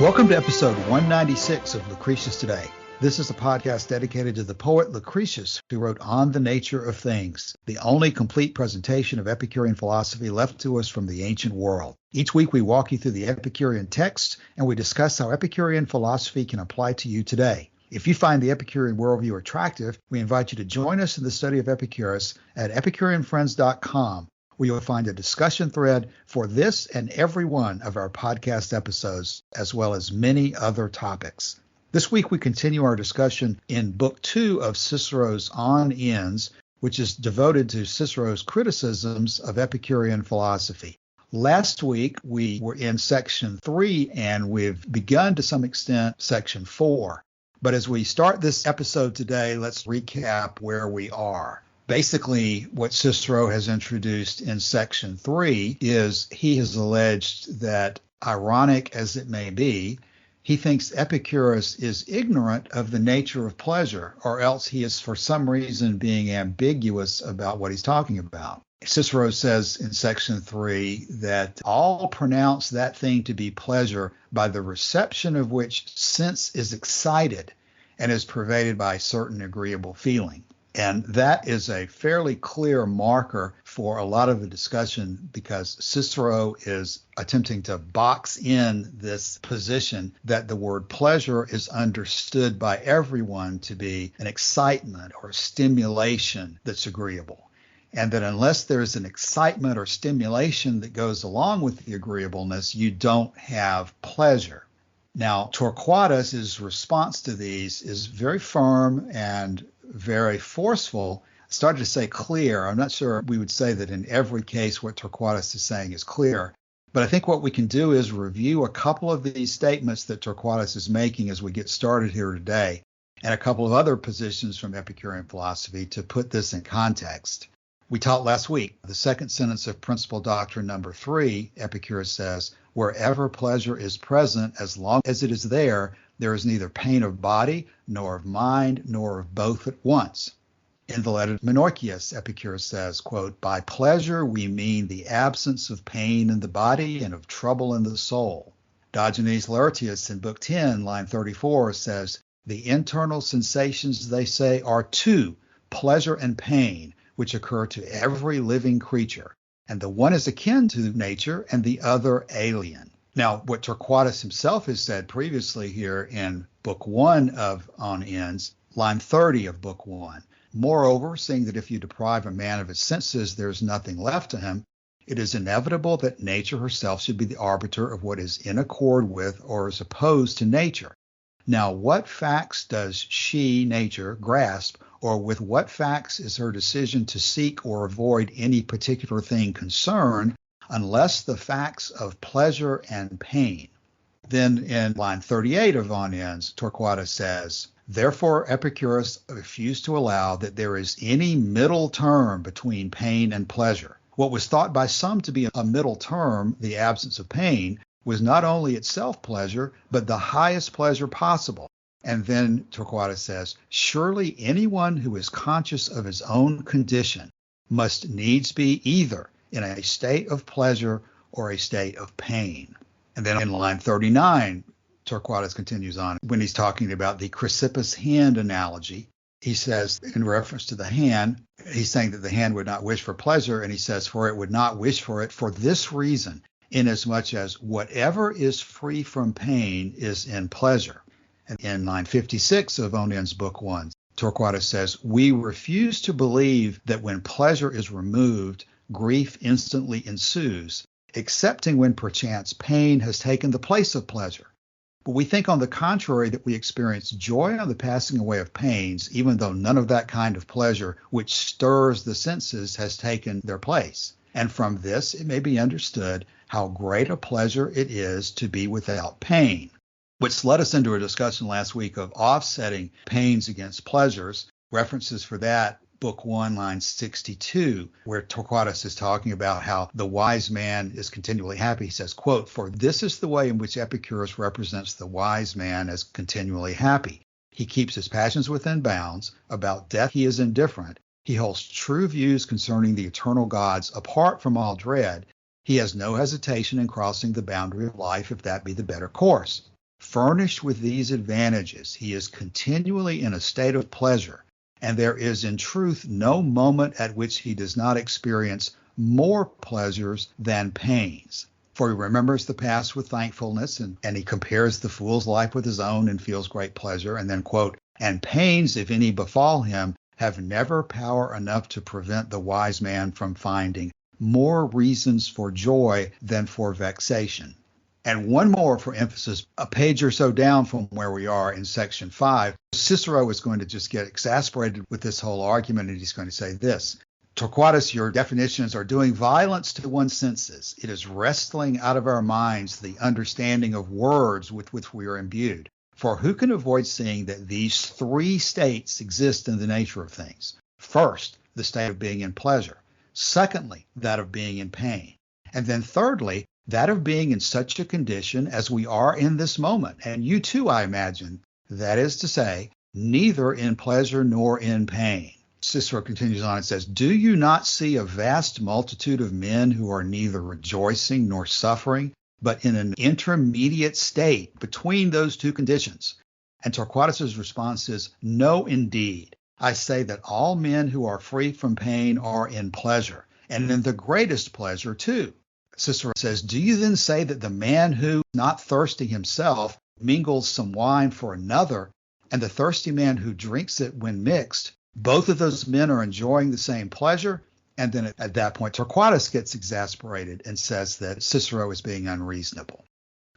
Welcome to episode 196 of Lucretius Today. This is a podcast dedicated to the poet Lucretius, who wrote On the Nature of Things, the only complete presentation of Epicurean philosophy left to us from the ancient world. Each week we walk you through the Epicurean text, and we discuss how Epicurean philosophy can apply to you today. If you find the Epicurean worldview attractive, we invite you to join us in the study of Epicurus at epicureanfriends.com, where you'll find a discussion thread for this and every one of our podcast episodes, as well as many other topics. This week we continue our discussion in Book 2 of Cicero's On Ends, which is devoted to Cicero's criticisms of Epicurean philosophy. Last week we were in Section 3, and we've begun to some extent Section 4. But as we start this episode today, let's recap where we are. Basically, what Cicero has introduced in Section 3 is he has alleged that, ironic as it may be, he thinks Epicurus is ignorant of the nature of pleasure, or else he is for some reason being ambiguous about what he's talking about. Cicero says in Section 3 that all pronounce that thing to be pleasure by the reception of which sense is excited and is pervaded by a certain agreeable feeling. And that is a fairly clear marker for a lot of the discussion, because Cicero is attempting to box in this position that the word pleasure is understood by everyone to be an excitement or stimulation that's agreeable. And that unless there's an excitement or stimulation that goes along with the agreeableness, you don't have pleasure. Now, Torquatus' response to these is very firm and very forceful. I started to say clear. I'm not sure we would say that in every case what Torquatus is saying is clear, but I think what we can do is review a couple of these statements that Torquatus is making as we get started here today, and a couple of other positions from Epicurean philosophy to put this in context. We taught last week the second sentence of principal doctrine number 3. Epicurus says, wherever pleasure is present, as long as it is there is neither pain of body, nor of mind, nor of both at once. In the letter to Menorchius, Epicurus says, quote, by pleasure we mean the absence of pain in the body and of trouble in the soul. Diogenes Laertius in Book 10, line 34 says, the internal sensations, they say, are two, pleasure and pain, which occur to every living creature, and the one is akin to nature and the other alien. Now, what Torquatus himself has said previously here in Book 1 of On Ends, line 30 of Book 1, moreover, seeing that if you deprive a man of his senses, there is nothing left to him, it is inevitable that nature herself should be the arbiter of what is in accord with or is opposed to nature. Now, what facts does she, nature, grasp, or with what facts is her decision to seek or avoid any particular thing concerned, unless the facts of pleasure and pain? Then in line 38 of On Ends, Torquatus says, therefore Epicurus refused to allow that there is any middle term between pain and pleasure. What was thought by some to be a middle term, the absence of pain, was not only itself pleasure, but the highest pleasure possible. And then Torquatus says, surely anyone who is conscious of his own condition must needs be either in a state of pleasure or a state of pain. And then in line 39, Torquatus continues on when he's talking about the Chrysippus hand analogy. He says, in reference to the hand, he's saying that the hand would not wish for pleasure, and he says, for it would not wish for it for this reason, inasmuch as whatever is free from pain is in pleasure. And in line 56 of On Ends Book 1, Torquatus says, we refuse to believe that when pleasure is removed, grief instantly ensues, excepting when perchance pain has taken the place of pleasure. But we think on the contrary that we experience joy on the passing away of pains, even though none of that kind of pleasure which stirs the senses has taken their place. And from this it may be understood how great a pleasure it is to be without pain, which led us into a discussion last week of offsetting pains against pleasures. References for that, Book 1, line 62, where Torquatus is talking about how the wise man is continually happy. He says, quote, for this is the way in which Epicurus represents the wise man as continually happy. He keeps his passions within bounds. About death he is indifferent. He holds true views concerning the eternal gods apart from all dread. He has no hesitation in crossing the boundary of life if that be the better course. Furnished with these advantages, he is continually in a state of pleasure, and there is in truth no moment at which he does not experience more pleasures than pains. For he remembers the past with thankfulness, and he compares the fool's life with his own and feels great pleasure. And then, quote, and pains, if any befall him, have never power enough to prevent the wise man from finding more reasons for joy than for vexation. And one more for emphasis, a page or so down from where we are in section 5, Cicero is going to just get exasperated with this whole argument, and he's going to say this. Torquatus, your definitions are doing violence to one's senses. It is wresting out of our minds the understanding of words with which we are imbued. For who can avoid seeing that these three states exist in the nature of things? First, the state of being in pleasure. Secondly, that of being in pain. And then thirdly, that of being in such a condition as we are in this moment. And you too, I imagine, that is to say, neither in pleasure nor in pain. Cicero continues on and says, do you not see a vast multitude of men who are neither rejoicing nor suffering, but in an intermediate state between those two conditions? And Torquatus's response is, no, indeed. I say that all men who are free from pain are in pleasure, and in the greatest pleasure too. Cicero says, do you then say that the man who, not thirsty himself, mingles some wine for another, and the thirsty man who drinks it when mixed, both of those men are enjoying the same pleasure? And then at that point, Torquatus gets exasperated and says that Cicero is being unreasonable.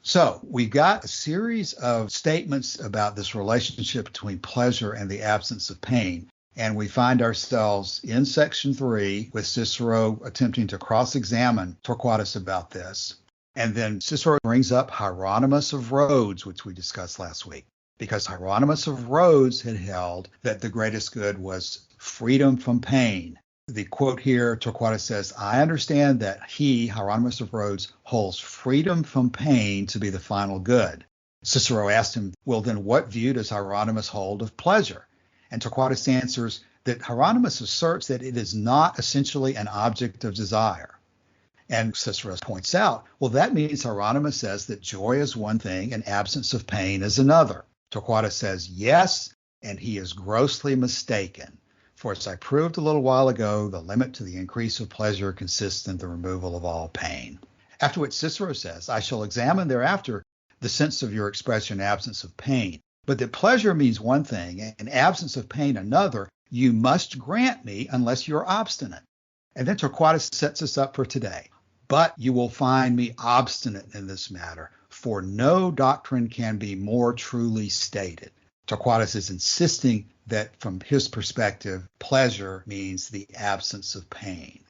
So we've got a series of statements about this relationship between pleasure and the absence of pain. And we find ourselves in section 3 with Cicero attempting to cross-examine Torquatus about this. And then Cicero brings up Hieronymus of Rhodes, which we discussed last week, because Hieronymus of Rhodes had held that the greatest good was freedom from pain. The quote here, Torquatus says, I understand that he, Hieronymus of Rhodes, holds freedom from pain to be the final good. Cicero asked him, well, then what view does Hieronymus hold of pleasure? And Torquatus answers that Hieronymus asserts that it is not essentially an object of desire. And Cicero points out, well, that means Hieronymus says that joy is one thing and absence of pain is another. Torquatus says, yes, and he is grossly mistaken. For as I proved a little while ago, the limit to the increase of pleasure consists in the removal of all pain. After which Cicero says, I shall examine thereafter the sense of your expression absence of pain. But that pleasure means one thing and absence of pain another, you must grant me unless you're obstinate. And then Torquatus sets us up for today. But you will find me obstinate in this matter, for no doctrine can be more truly stated. Torquatus is insisting that from his perspective, pleasure means the absence of pain.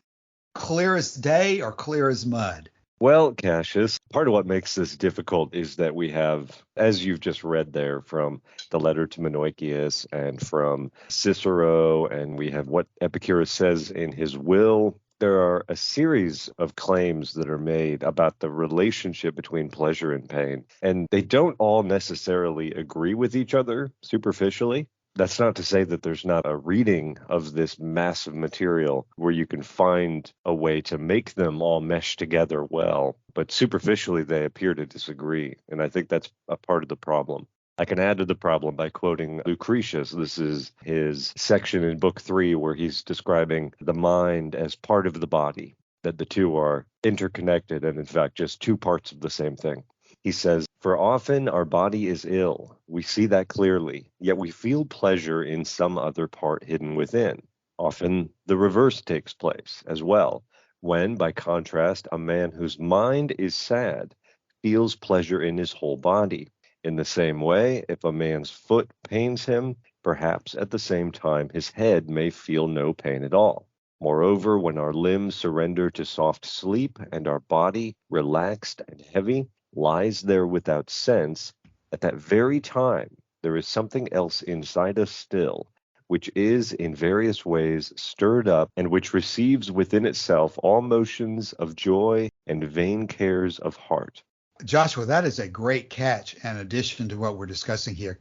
Clear as day or clear as mud? Well, Cassius, part of what makes this difficult is that we have, as you've just read there from the letter to Menoikeus and from Cicero, and we have what Epicurus says in his will. There are a series of claims that are made about the relationship between pleasure and pain, and they don't all necessarily agree with each other superficially. That's not to say that there's not a reading of this massive material where you can find a way to make them all mesh together well, but superficially they appear to disagree, and I think that's a part of the problem. I can add to the problem by quoting Lucretius. This is his section in Book 3 where he's describing the mind as part of the body, that the two are interconnected and in fact just two parts of the same thing. He says, for often our body is ill. We see that clearly, yet we feel pleasure in some other part hidden within. Often the reverse takes place as well, when, by contrast, a man whose mind is sad feels pleasure in his whole body. In the same way, if a man's foot pains him, perhaps at the same time his head may feel no pain at all. Moreover, when our limbs surrender to soft sleep and our body, relaxed and heavy, lies there without sense, at that very time there is something else inside us still, which is in various ways stirred up and which receives within itself all motions of joy and vain cares of heart. Joshua, that is a great catch in addition to what we're discussing here.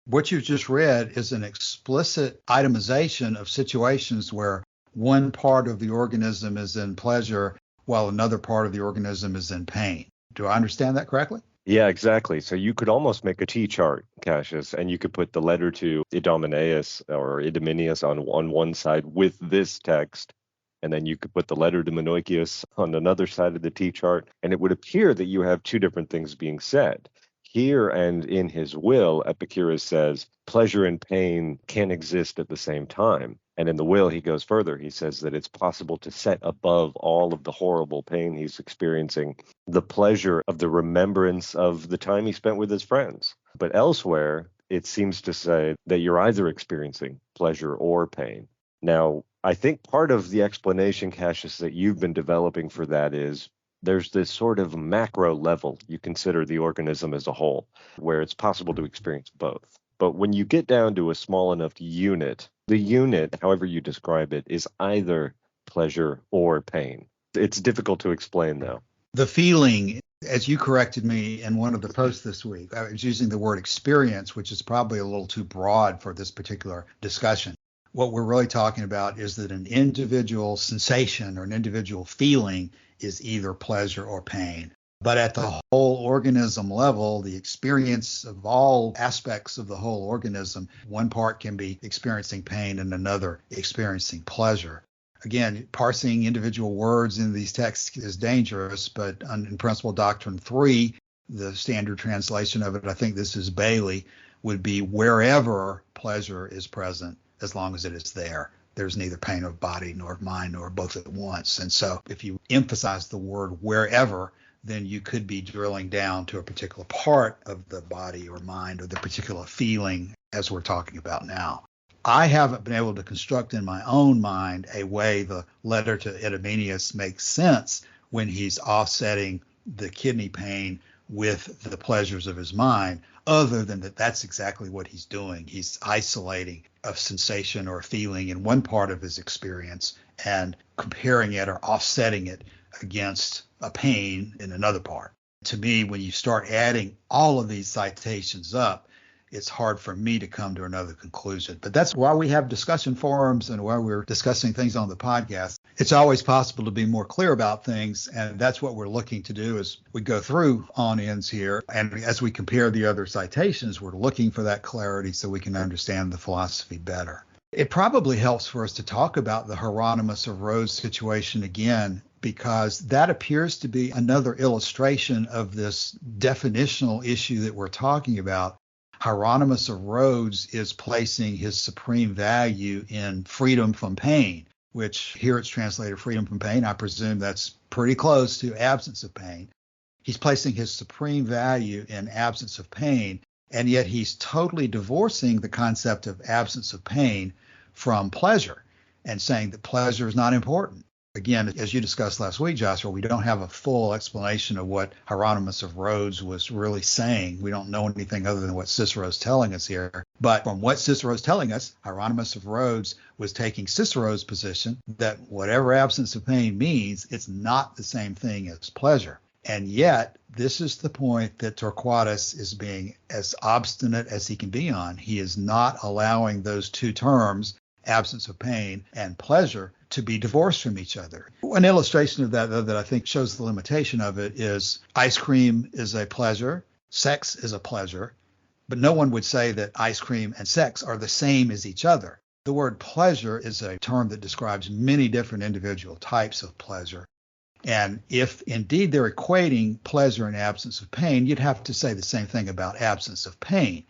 What you've just read is an explicit itemization of situations where one part of the organism is in pleasure while another part of the organism is in pain. Do I understand that correctly? Yeah, exactly. So you could almost make a T-chart, Cassius, and you could put the letter to Idomeneus or Idomeneus on one side with this text, and then you could put the letter to Menoikeus on another side of the T-chart, and it would appear that you have two different things being said. Here and in his will, Epicurus says pleasure and pain can exist at the same time. And in the will, he goes further. He says that it's possible to set above all of the horrible pain he's experiencing the pleasure of the remembrance of the time he spent with his friends. But elsewhere, it seems to say that you're either experiencing pleasure or pain. Now, I think part of the explanation, Cassius, that you've been developing for that is there's this sort of macro level you consider the organism as a whole, where it's possible to experience both. But when you get down to a small enough unit, the unit, however you describe it, is either pleasure or pain. It's difficult to explain, though. The feeling, as you corrected me in one of the posts this week, I was using the word experience, which is probably a little too broad for this particular discussion. What we're really talking about is that an individual sensation or an individual feeling is either pleasure or pain. But at the whole organism level, the experience of all aspects of the whole organism, one part can be experiencing pain and another experiencing pleasure. Again, parsing individual words in these texts is dangerous, but in Principle Doctrine 3, the standard translation of it, I think this is Bailey, would be wherever pleasure is present, as long as it is there. There's neither pain of body nor of mind nor both at once. And so if you emphasize the word wherever, then you could be drilling down to a particular part of the body or mind or the particular feeling as we're talking about now. I haven't been able to construct in my own mind a way the letter to Idomeneus makes sense when he's offsetting the kidney pain with the pleasures of his mind, other than that that's exactly what he's doing. He's isolating a sensation or a feeling in one part of his experience and comparing it or offsetting it against a pain in another part. To me, when you start adding all of these citations up, it's hard for me to come to another conclusion. But that's why we have discussion forums and why we're discussing things on the podcast. It's always possible to be more clear about things, and that's what we're looking to do as we go through on-ends here. And as we compare the other citations, we're looking for that clarity so we can understand the philosophy better. It probably helps for us to talk about the Hieronymus of Rhodes situation again, because that appears to be another illustration of this definitional issue that we're talking about. Hieronymus of Rhodes is placing his supreme value in freedom from pain, which here it's translated freedom from pain. I presume that's pretty close to absence of pain. He's placing his supreme value in absence of pain, and yet he's totally divorcing the concept of absence of pain from pleasure and saying that pleasure is not important. Again, as you discussed last week, Joshua, we don't have a full explanation of what Hieronymus of Rhodes was really saying. We don't know anything other than what Cicero's telling us here. But from what Cicero's telling us, Hieronymus of Rhodes was taking Cicero's position that whatever absence of pain means, it's not the same thing as pleasure. And yet, this is the point that Torquatus is being as obstinate as he can be on. He is not allowing those two terms, absence of pain and pleasure, to be divorced from each other. One illustration of that, though, that I think shows the limitation of it is ice cream is a pleasure, sex is a pleasure, but no one would say that ice cream and sex are the same as each other. The word pleasure is a term that describes many different individual types of pleasure. And if indeed they're equating pleasure and absence of pain, you'd have to say the same thing about absence of pain,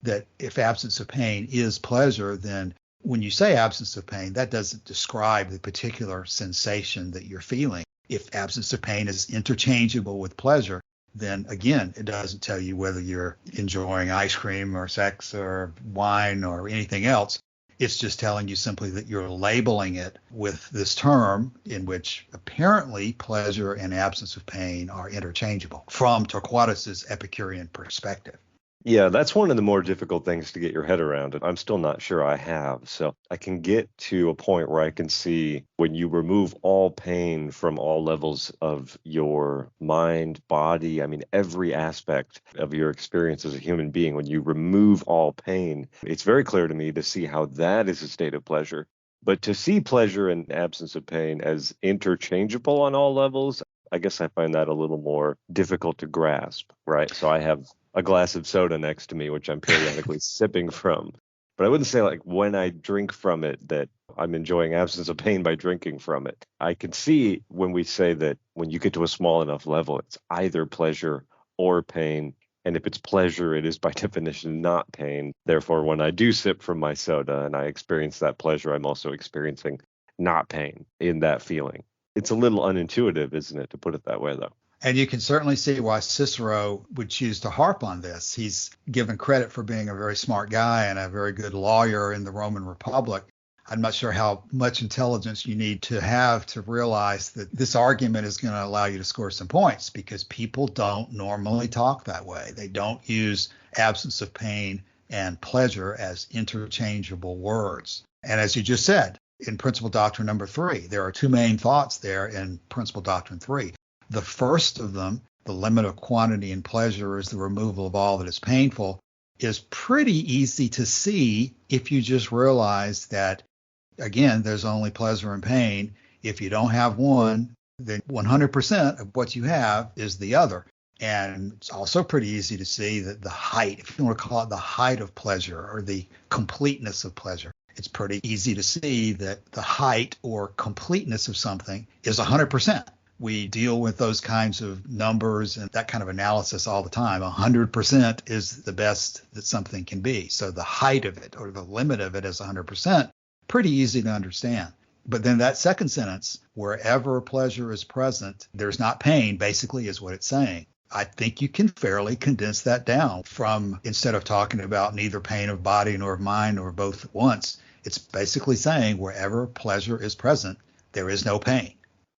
that if absence of pain is pleasure, then when you say absence of pain, that doesn't describe the particular sensation that you're feeling. If absence of pain is interchangeable with pleasure, then again, it doesn't tell you whether you're enjoying ice cream or sex or wine or anything else. It's just telling you simply that you're labeling it with this term in which apparently pleasure and absence of pain are interchangeable from Torquatus's Epicurean perspective. Yeah, that's one of the more difficult things to get your head around, and I'm still not sure I have. So I can get to a point where I can see when you remove all pain from all levels of your mind, body, I mean, every aspect of your experience as a human being, when you remove all pain, it's very clear to me to see how that is a state of pleasure. But to see pleasure and absence of pain as interchangeable on all levels, I guess I find that a little more difficult to grasp, right? So I have a glass of soda next to me, which I'm periodically sipping from. But I wouldn't say like when I drink from it that I'm enjoying absence of pain by drinking from it. I can see when we say that when you get to a small enough level, it's either pleasure or pain. And if it's pleasure, it is by definition not pain. Therefore, when I do sip from my soda and I experience that pleasure, I'm also experiencing not pain in that feeling. It's a little unintuitive, isn't it, to put it that way, though? And you can certainly see why Cicero would choose to harp on this. He's given credit for being a very smart guy and a very good lawyer in the Roman Republic. I'm not sure how much intelligence you need to have to realize that this argument is going to allow you to score some points, because people don't normally talk that way. They don't use absence of pain and pleasure as interchangeable words. And as you just said, in Principle Doctrine number 3, there are two main thoughts there in Principle Doctrine 3. The first of them, the limit of quantity in pleasure is the removal of all that is painful, is pretty easy to see if you just realize that, again, there's only pleasure and pain. If you don't have one, then 100% of what you have is the other. And it's also pretty easy to see that the height, if you want to call it the height of pleasure or the completeness of pleasure, it's pretty easy to see that the height or completeness of something is 100%. We deal with those kinds of numbers and that kind of analysis all the time. 100% is the best that something can be. So the height of it or the limit of it is 100%. Pretty easy to understand. But then that second sentence, wherever pleasure is present, there's not pain, basically is what it's saying. I think you can fairly condense that down from, instead of talking about neither pain of body nor of mind or both at once, it's basically saying wherever pleasure is present, there is no pain.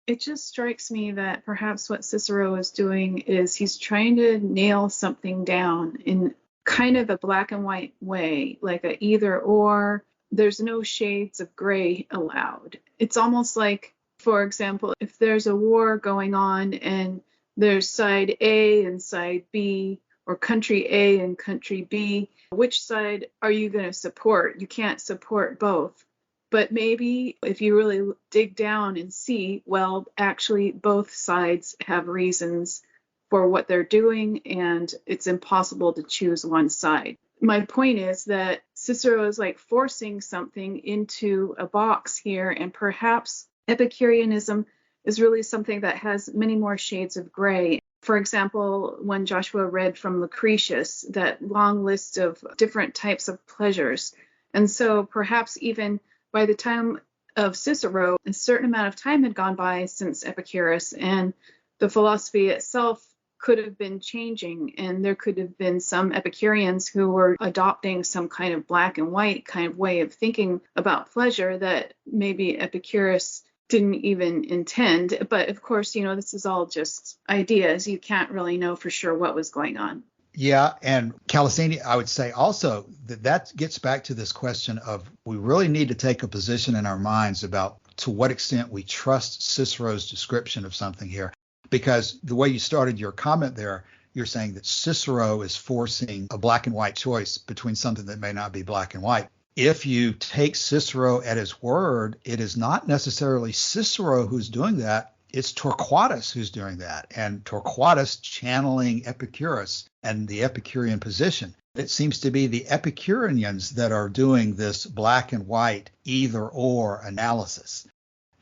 It just strikes me that perhaps what Cicero is doing is he's trying to nail something down in kind of a black and white way, like a either or. There's no shades of gray allowed. It's almost like, for example, if there's a war going on and there's side A and side B, or country A and country B, which side are you going to support? You can't support both. But maybe if you really dig down and see, well, actually both sides have reasons for what they're doing, and it's impossible to choose one side. My point is that Cicero is like forcing something into a box here, and perhaps Epicureanism is really something that has many more shades of gray. For example, when Joshua read from Lucretius, that long list of different types of pleasures. And so perhaps even by the time of Cicero, a certain amount of time had gone by since Epicurus, and the philosophy itself could have been changing, and there could have been some Epicureans who were adopting some kind of black and white kind of way of thinking about pleasure that maybe Epicurus didn't even intend. But of course, this is all just ideas. You can't really know for sure what was going on. Yeah, and Calasini, I would say also that gets back to this question of we really need to take a position in our minds about to what extent we trust Cicero's description of something here. Because the way you started your comment there, you're saying that Cicero is forcing a black and white choice between something that may not be black and white. If you take Cicero at his word, it is not necessarily Cicero who's doing that. It's Torquatus who's doing that, and Torquatus channeling Epicurus and the Epicurean position. It seems to be the Epicureans that are doing this black and white either or analysis.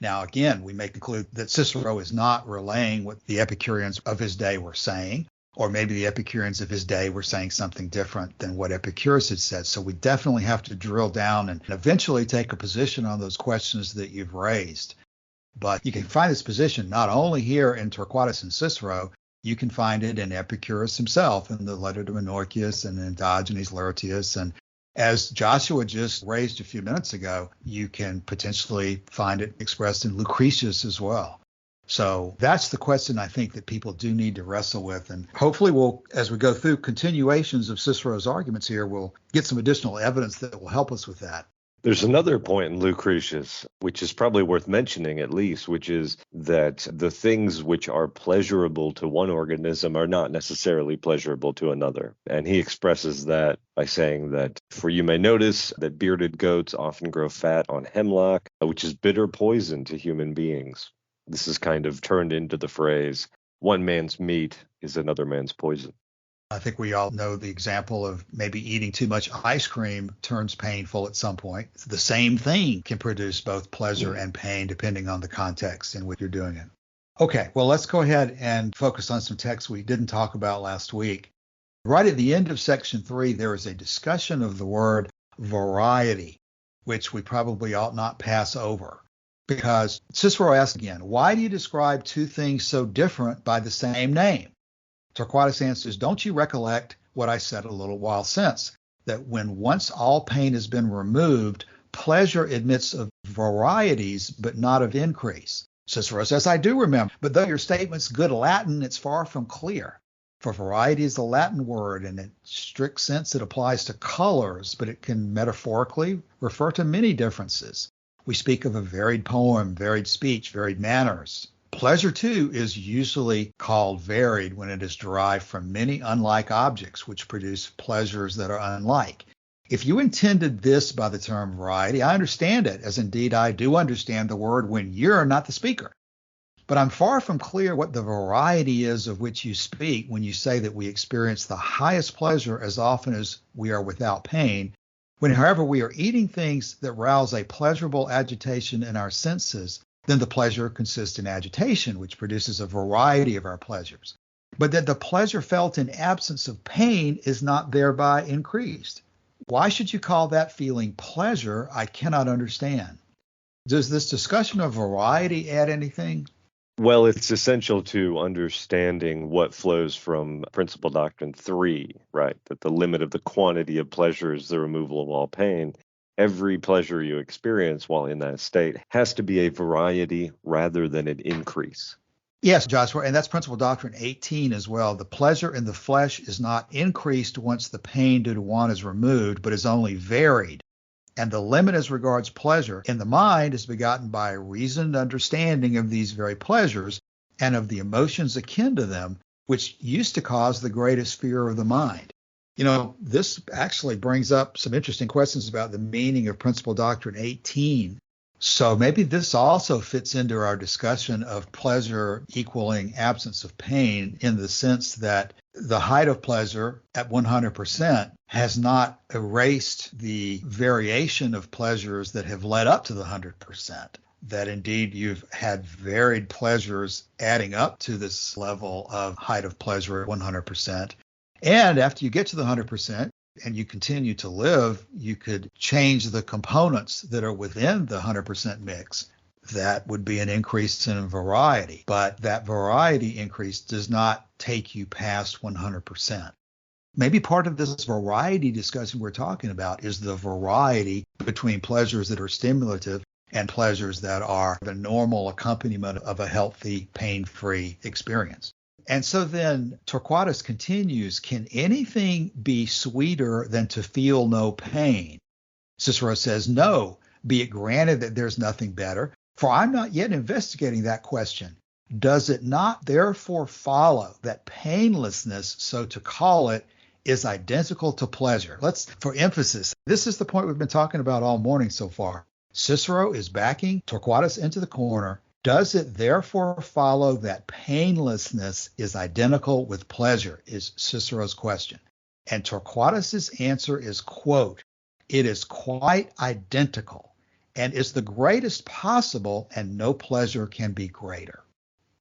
Now, again, we may conclude that Cicero is not relaying what the Epicureans of his day were saying, or maybe the Epicureans of his day were saying something different than what Epicurus had said. So we definitely have to drill down and eventually take a position on those questions that you've raised. But you can find this position not only here in Torquatus and Cicero, you can find it in Epicurus himself in the letter to Menoikeus and in Diogenes Laertius. And as Joshua just raised a few minutes ago, you can potentially find it expressed in Lucretius as well. So that's the question I think that people do need to wrestle with. And hopefully we'll, as we go through continuations of Cicero's arguments here, we'll get some additional evidence that will help us with that. There's another point in Lucretius, which is probably worth mentioning at least, which is that the things which are pleasurable to one organism are not necessarily pleasurable to another. And he expresses that by saying that, for you may notice that bearded goats often grow fat on hemlock, which is bitter poison to human beings. This is kind of turned into the phrase, one man's meat is another man's poison. I think we all know the example of maybe eating too much ice cream turns painful at some point. The same thing can produce both pleasure and pain depending on the context in which you're doing it. Okay, well, let's go ahead and focus on some texts we didn't talk about last week. Right at the end of section 3, there is a discussion of the word variety, which we probably ought not pass over. Because Cicero asks again, why do you describe two things so different by the same name? Torquatus answers, don't you recollect what I said a little while since, that when once all pain has been removed, pleasure admits of varieties, but not of increase? Cicero says, I do remember, but though your statement's good Latin, it's far from clear. For variety is a Latin word, and in strict sense it applies to colors, but it can metaphorically refer to many differences. We speak of a varied poem, varied speech, varied manners. Pleasure, too, is usually called varied when it is derived from many unlike objects, which produce pleasures that are unlike. If you intended this by the term variety, I understand it, as indeed I do understand the word when you're not the speaker. But I'm far from clear what the variety is of which you speak when you say that we experience the highest pleasure as often as we are without pain, when, however, we are eating things that rouse a pleasurable agitation in our senses, then the pleasure consists in agitation, which produces a variety of our pleasures. But that the pleasure felt in absence of pain is not thereby increased. Why should you call that feeling pleasure? I cannot understand. Does this discussion of variety add anything? Well, it's essential to understanding what flows from Principal Doctrine 3, right? That the limit of the quantity of pleasure is the removal of all pain. Every pleasure you experience while in that state has to be a variety rather than an increase. Yes, Joshua, and that's Principal Doctrine 18 as well. The pleasure in the flesh is not increased once the pain due to want is removed, but is only varied. And the limit as regards pleasure in the mind is begotten by a reasoned understanding of these very pleasures and of the emotions akin to them, which used to cause the greatest fear of the mind. You know, this actually brings up some interesting questions about the meaning of Principal Doctrine 18. So maybe this also fits into our discussion of pleasure equaling absence of pain in the sense that the height of pleasure at 100% has not erased the variation of pleasures that have led up to the 100%. That indeed you've had varied pleasures adding up to this level of height of pleasure at 100%. And after you get to the 100%, and you continue to live, you could change the components that are within the 100% mix. That would be an increase in variety, but that variety increase does not take you past 100%. Maybe part of this variety discussion we're talking about is the variety between pleasures that are stimulative and pleasures that are the normal accompaniment of a healthy, pain-free experience. And so then Torquatus continues, can anything be sweeter than to feel no pain? Cicero says, no, be it granted that there's nothing better, for I'm not yet investigating that question. Does it not therefore follow that painlessness, so to call it, is identical to pleasure? For emphasis, this is the point we've been talking about all morning so far. Cicero is backing Torquatus into the corner. Does it therefore follow that painlessness is identical with pleasure, is Cicero's question. And Torquatus's answer is, quote, it is quite identical and is the greatest possible, and no pleasure can be greater.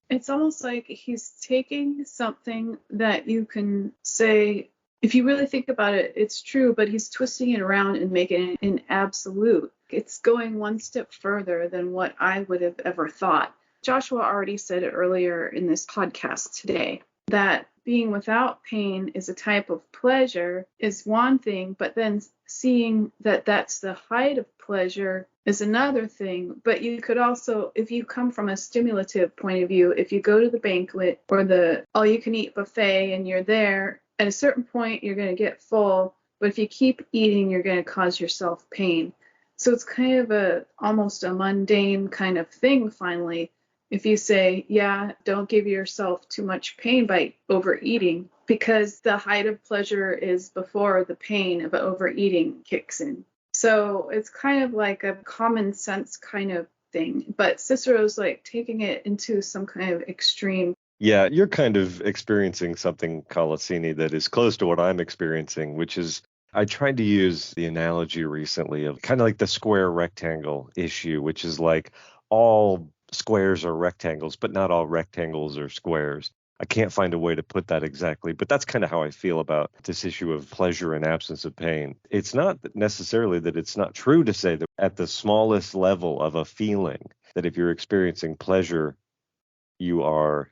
It's almost like he's taking something that you can say, if you really think about it, it's true, but he's twisting it around and making it an absolute. It's going one step further than what I would have ever thought. Joshua already said it earlier in this podcast today, that being without pain is a type of pleasure is one thing, but then seeing that that's the height of pleasure is another thing. But you could also, if you come from a stimulative point of view, if you go to the banquet or the all-you-can-eat buffet and you're there, at a certain point you're going to get full, but if you keep eating, you're going to cause yourself pain. So it's kind of almost a mundane kind of thing finally. If you say, yeah, don't give yourself too much pain by overeating, because the height of pleasure is before the pain of overeating kicks in. So it's kind of like a common sense kind of thing. But Cicero's like taking it into some kind of extreme. Yeah, you're kind of experiencing something, Colosini, that is close to what I'm experiencing, which is I tried to use the analogy recently of kind of like the square rectangle issue, which is like all squares are rectangles, but not all rectangles are squares. I can't find a way to put that exactly, but that's kind of how I feel about this issue of pleasure and absence of pain. It's not necessarily that it's not true to say that at the smallest level of a feeling, that if you're experiencing pleasure, you are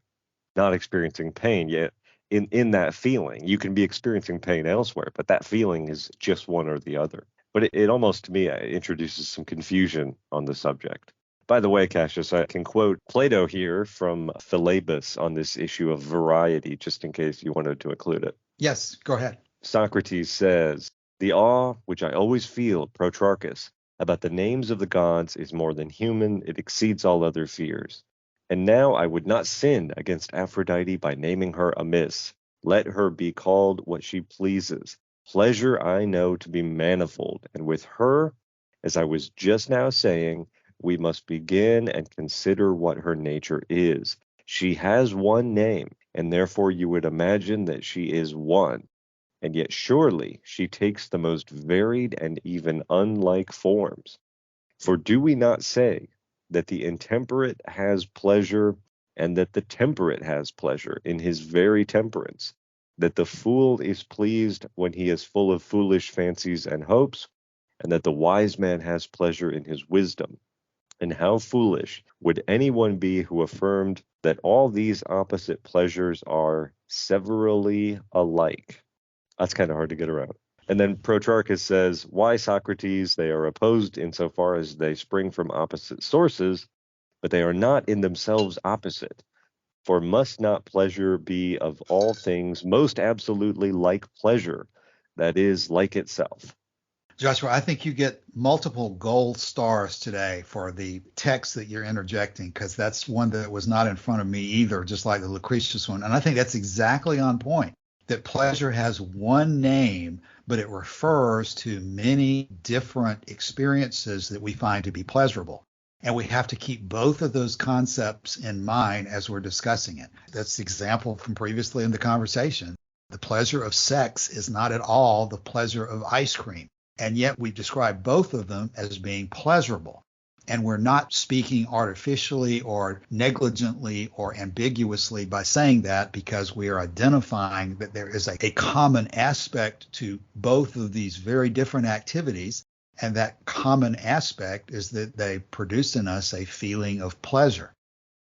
not experiencing pain. Yet in that feeling, you can be experiencing pain elsewhere, but that feeling is just one or the other. But it almost, to me, introduces some confusion on the subject. By the way, Cassius, I can quote Plato here from Philebus on this issue of variety, just in case you wanted to include it. Yes, go ahead. Socrates says, "The awe which I always feel, Protrarchus, about the names of the gods is more than human, it exceeds all other fears. And now I would not sin against Aphrodite by naming her amiss. Let her be called what she pleases. Pleasure I know to be manifold, and with her, as I was just now saying, we must begin and consider what her nature is. She has one name, and therefore you would imagine that she is one. And yet surely she takes the most varied and even unlike forms. For do we not say that the intemperate has pleasure, and that the temperate has pleasure in his very temperance? That the fool is pleased when he is full of foolish fancies and hopes, and that the wise man has pleasure in his wisdom? And how foolish would anyone be who affirmed that all these opposite pleasures are severally alike?" That's kind of hard to get around. And then Protrarchus says, "Why, Socrates, they are opposed insofar as they spring from opposite sources, but they are not in themselves opposite. For must not pleasure be of all things most absolutely like pleasure, that is, like itself?" Joshua, I think you get multiple gold stars today for the text that you're interjecting, because that's one that was not in front of me either, just like the Lucretius one. And I think that's exactly on point, that pleasure has one name, but it refers to many different experiences that we find to be pleasurable. And we have to keep both of those concepts in mind as we're discussing it. That's the example from previously in the conversation. The pleasure of sex is not at all the pleasure of ice cream. And yet we describe both of them as being pleasurable. And we're not speaking artificially or negligently or ambiguously by saying that, because we are identifying that there is a common aspect to both of these very different activities. And that common aspect is that they produce in us a feeling of pleasure.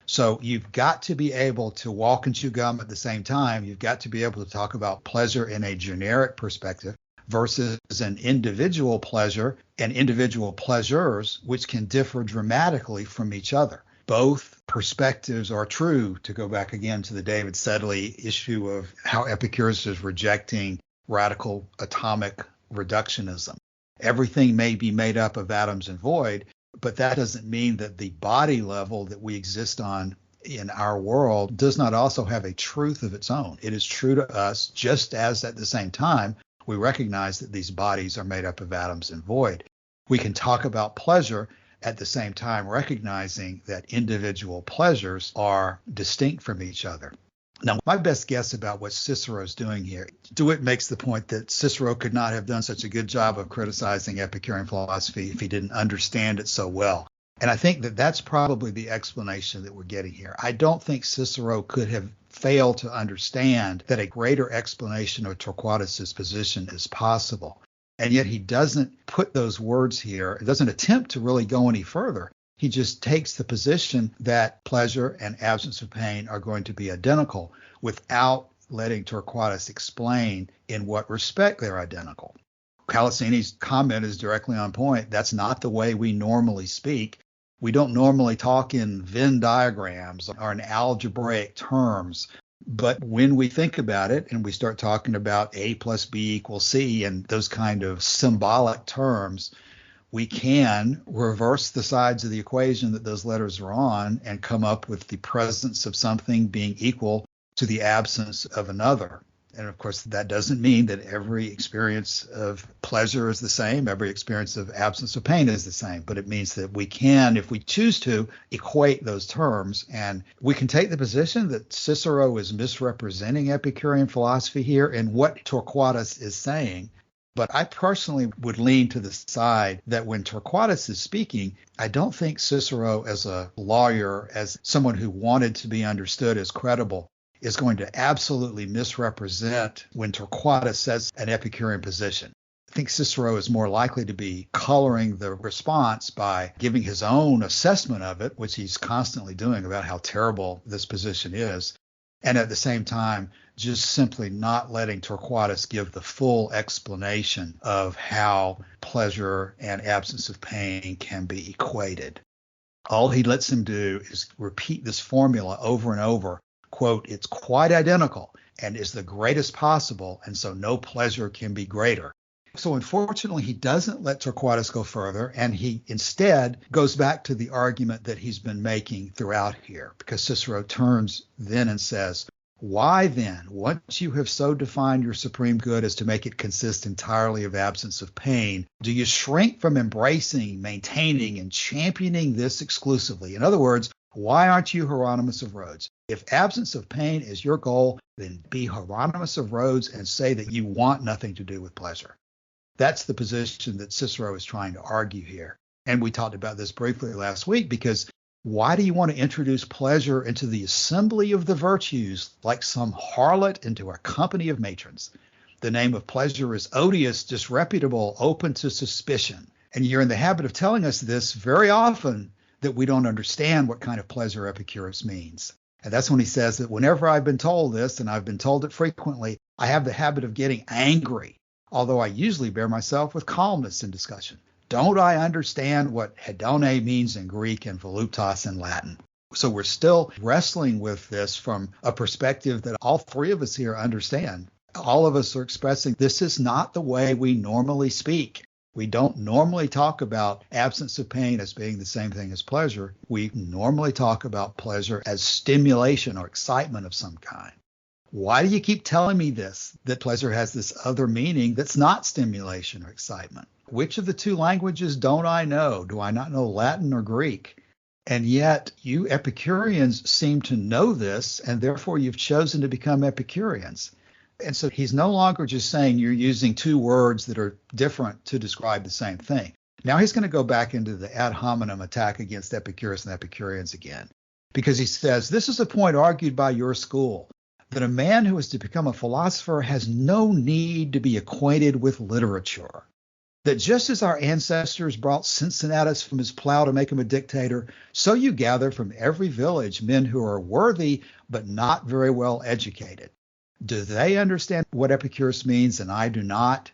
So you've got to be able to walk and chew gum at the same time. You've got to be able to talk about pleasure in a generic perspective versus an individual pleasure and individual pleasures, which can differ dramatically from each other. Both perspectives are true, to go back again to the David Sedley issue of how Epicurus is rejecting radical atomic reductionism. Everything may be made up of atoms and void, but that doesn't mean that the body level that we exist on in our world does not also have a truth of its own. It is true to us, just as at the same time we recognize that these bodies are made up of atoms and void. We can talk about pleasure at the same time recognizing that individual pleasures are distinct from each other. Now, my best guess about what Cicero is doing here, DeWitt makes the point that Cicero could not have done such a good job of criticizing Epicurean philosophy if he didn't understand it so well. And I think that that's probably the explanation that we're getting here. I don't think Cicero could have failed to understand that a greater explanation of Torquatus's position is possible. And yet he doesn't put those words here. It doesn't attempt to really go any further. He just takes the position that pleasure and absence of pain are going to be identical without letting Torquatus explain in what respect they're identical. Colosini's comment is directly on point. That's not the way we normally speak. We don't normally talk in Venn diagrams or in algebraic terms. But when we think about it and we start talking about A plus B equals C and those kind of symbolic terms, we can reverse the sides of the equation that those letters are on and come up with the presence of something being equal to the absence of another. And of course, that doesn't mean that every experience of pleasure is the same, every experience of absence of pain is the same, but it means that we can, if we choose to, equate those terms. And we can take the position that Cicero is misrepresenting Epicurean philosophy here and what Torquatus is saying. But I personally would lean to the side that when Torquatus is speaking, I don't think Cicero as a lawyer, as someone who wanted to be understood as credible, is going to absolutely misrepresent when Torquatus says an Epicurean position. I think Cicero is more likely to be coloring the response by giving his own assessment of it, which he's constantly doing about how terrible this position is, and at the same time, just simply not letting Torquatus give the full explanation of how pleasure and absence of pain can be equated. All he lets him do is repeat this formula over and over. Quote, it's quite identical and is the greatest possible, and so no pleasure can be greater. So unfortunately, he doesn't let Torquatus go further, and he instead goes back to the argument that he's been making throughout here, because Cicero turns then and says, why then, once you have so defined your supreme good as to make it consist entirely of absence of pain, do you shrink from embracing, maintaining, and championing this exclusively? In other words, why aren't you Hieronymus of Rhodes? If absence of pain is your goal, then be Hieronymus of Rhodes and say that you want nothing to do with pleasure. That's the position that Cicero is trying to argue here. And we talked about this briefly last week, because why do you want to introduce pleasure into the assembly of the virtues like some harlot into a company of matrons? The name of pleasure is odious, disreputable, open to suspicion. And you're in the habit of telling us this very often, that we don't understand what kind of pleasure Epicurus means. And that's when he says that whenever I've been told this, and I've been told it frequently, I have the habit of getting angry, although I usually bear myself with calmness in discussion. Don't I understand what hedone means in Greek and voluptas in Latin? So we're still wrestling with this from a perspective that all three of us here understand. All of us are expressing this is not the way we normally speak. We don't normally talk about absence of pain as being the same thing as pleasure. We normally talk about pleasure as stimulation or excitement of some kind. Why do you keep telling me this, that pleasure has this other meaning that's not stimulation or excitement? Which of the two languages don't I know? Do I not know Latin or Greek? And yet you Epicureans seem to know this, and therefore you've chosen to become Epicureans. And so he's no longer just saying you're using two words that are different to describe the same thing. Now he's going to go back into the ad hominem attack against Epicurus and Epicureans again, because he says, this is a point argued by your school, that a man who is to become a philosopher has no need to be acquainted with literature. That just as our ancestors brought Cincinnatus from his plow to make him a dictator, so you gather from every village men who are worthy but not very well educated. Do they understand what Epicurus means and I do not?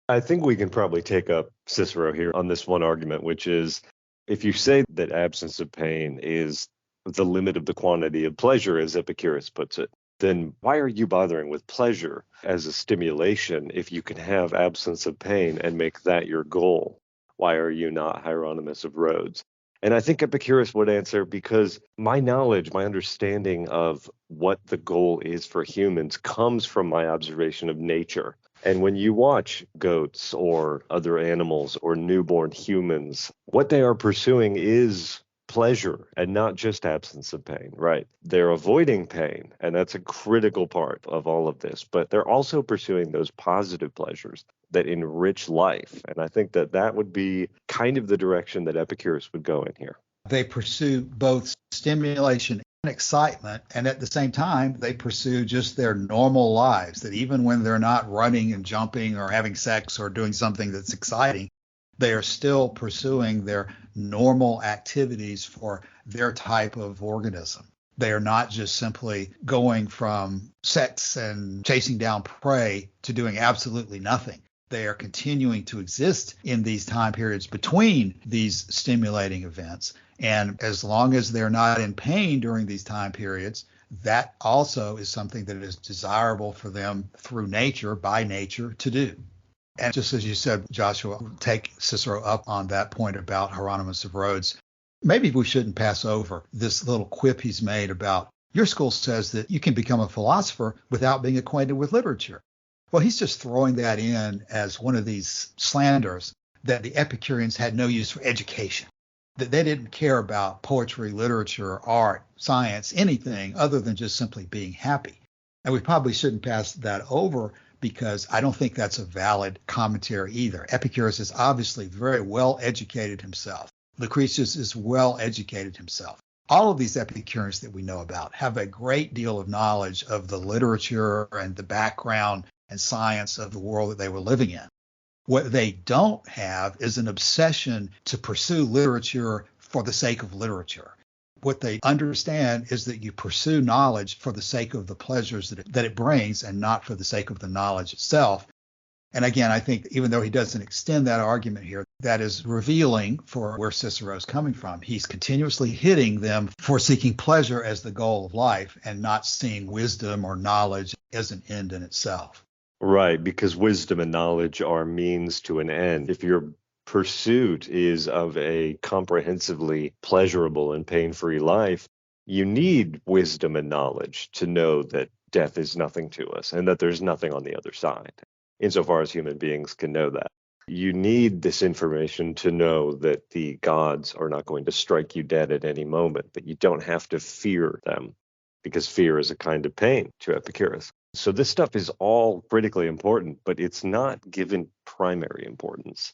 I think we can probably take up Cicero here on this one argument, which is if you say that absence of pain is the limit of the quantity of pleasure, as Epicurus puts it, then why are you bothering with pleasure as a stimulation if you can have absence of pain and make that your goal? Why are you not Hieronymus of Rhodes? And I think Epicurus would answer, because my knowledge, my understanding of what the goal is for humans comes from my observation of nature. And when you watch goats or other animals or newborn humans, what they are pursuing is pleasure and not just absence of pain, right? They're avoiding pain, and that's a critical part of all of this, but they're also pursuing those positive pleasures that enrich life. And I think that that would be kind of the direction that Epicurus would go in here. They pursue both stimulation and excitement, and at the same time, they pursue just their normal lives, that even when they're not running and jumping or having sex or doing something that's exciting, they are still pursuing their normal activities for their type of organism. They are not just simply going from sex and chasing down prey to doing absolutely nothing. They are continuing to exist in these time periods between these stimulating events. And as long as they're not in pain during these time periods, that also is something that is desirable for them through nature, by nature, to do. And just as you said, Joshua, take Cicero up on that point about Hieronymus of Rhodes. Maybe we shouldn't pass over this little quip he's made about Your school says that you can become a philosopher without being acquainted with literature. Well, he's just throwing that in as one of these slanders that the Epicureans had no use for education, that they didn't care about poetry, literature, art, science, anything other than just simply being happy. And we probably shouldn't pass that over because I don't think that's a valid commentary either. Epicurus is obviously very well educated himself. Lucretius is well educated himself. All of these Epicureans that we know about have a great deal of knowledge of the literature and the background and science of the world that they were living in. What they don't have is an obsession to pursue literature for the sake of literature. What they understand is that you pursue knowledge for the sake of the pleasures that it brings and not for the sake of the knowledge itself. And again, I think even though he doesn't extend that argument here, that is revealing for where Cicero is coming from. He's continuously hitting them for seeking pleasure as the goal of life and not seeing wisdom or knowledge as an end in itself. Right, because wisdom and knowledge are means to an end. If your pursuit is of a comprehensively pleasurable and pain-free life, you need wisdom and knowledge to know that death is nothing to us and that there's nothing on the other side, insofar as human beings can know that. You need this information to know that the gods are not going to strike you dead at any moment, that you don't have to fear them, because fear is a kind of pain to Epicurus. So this stuff is all critically important, but it's not given primary importance.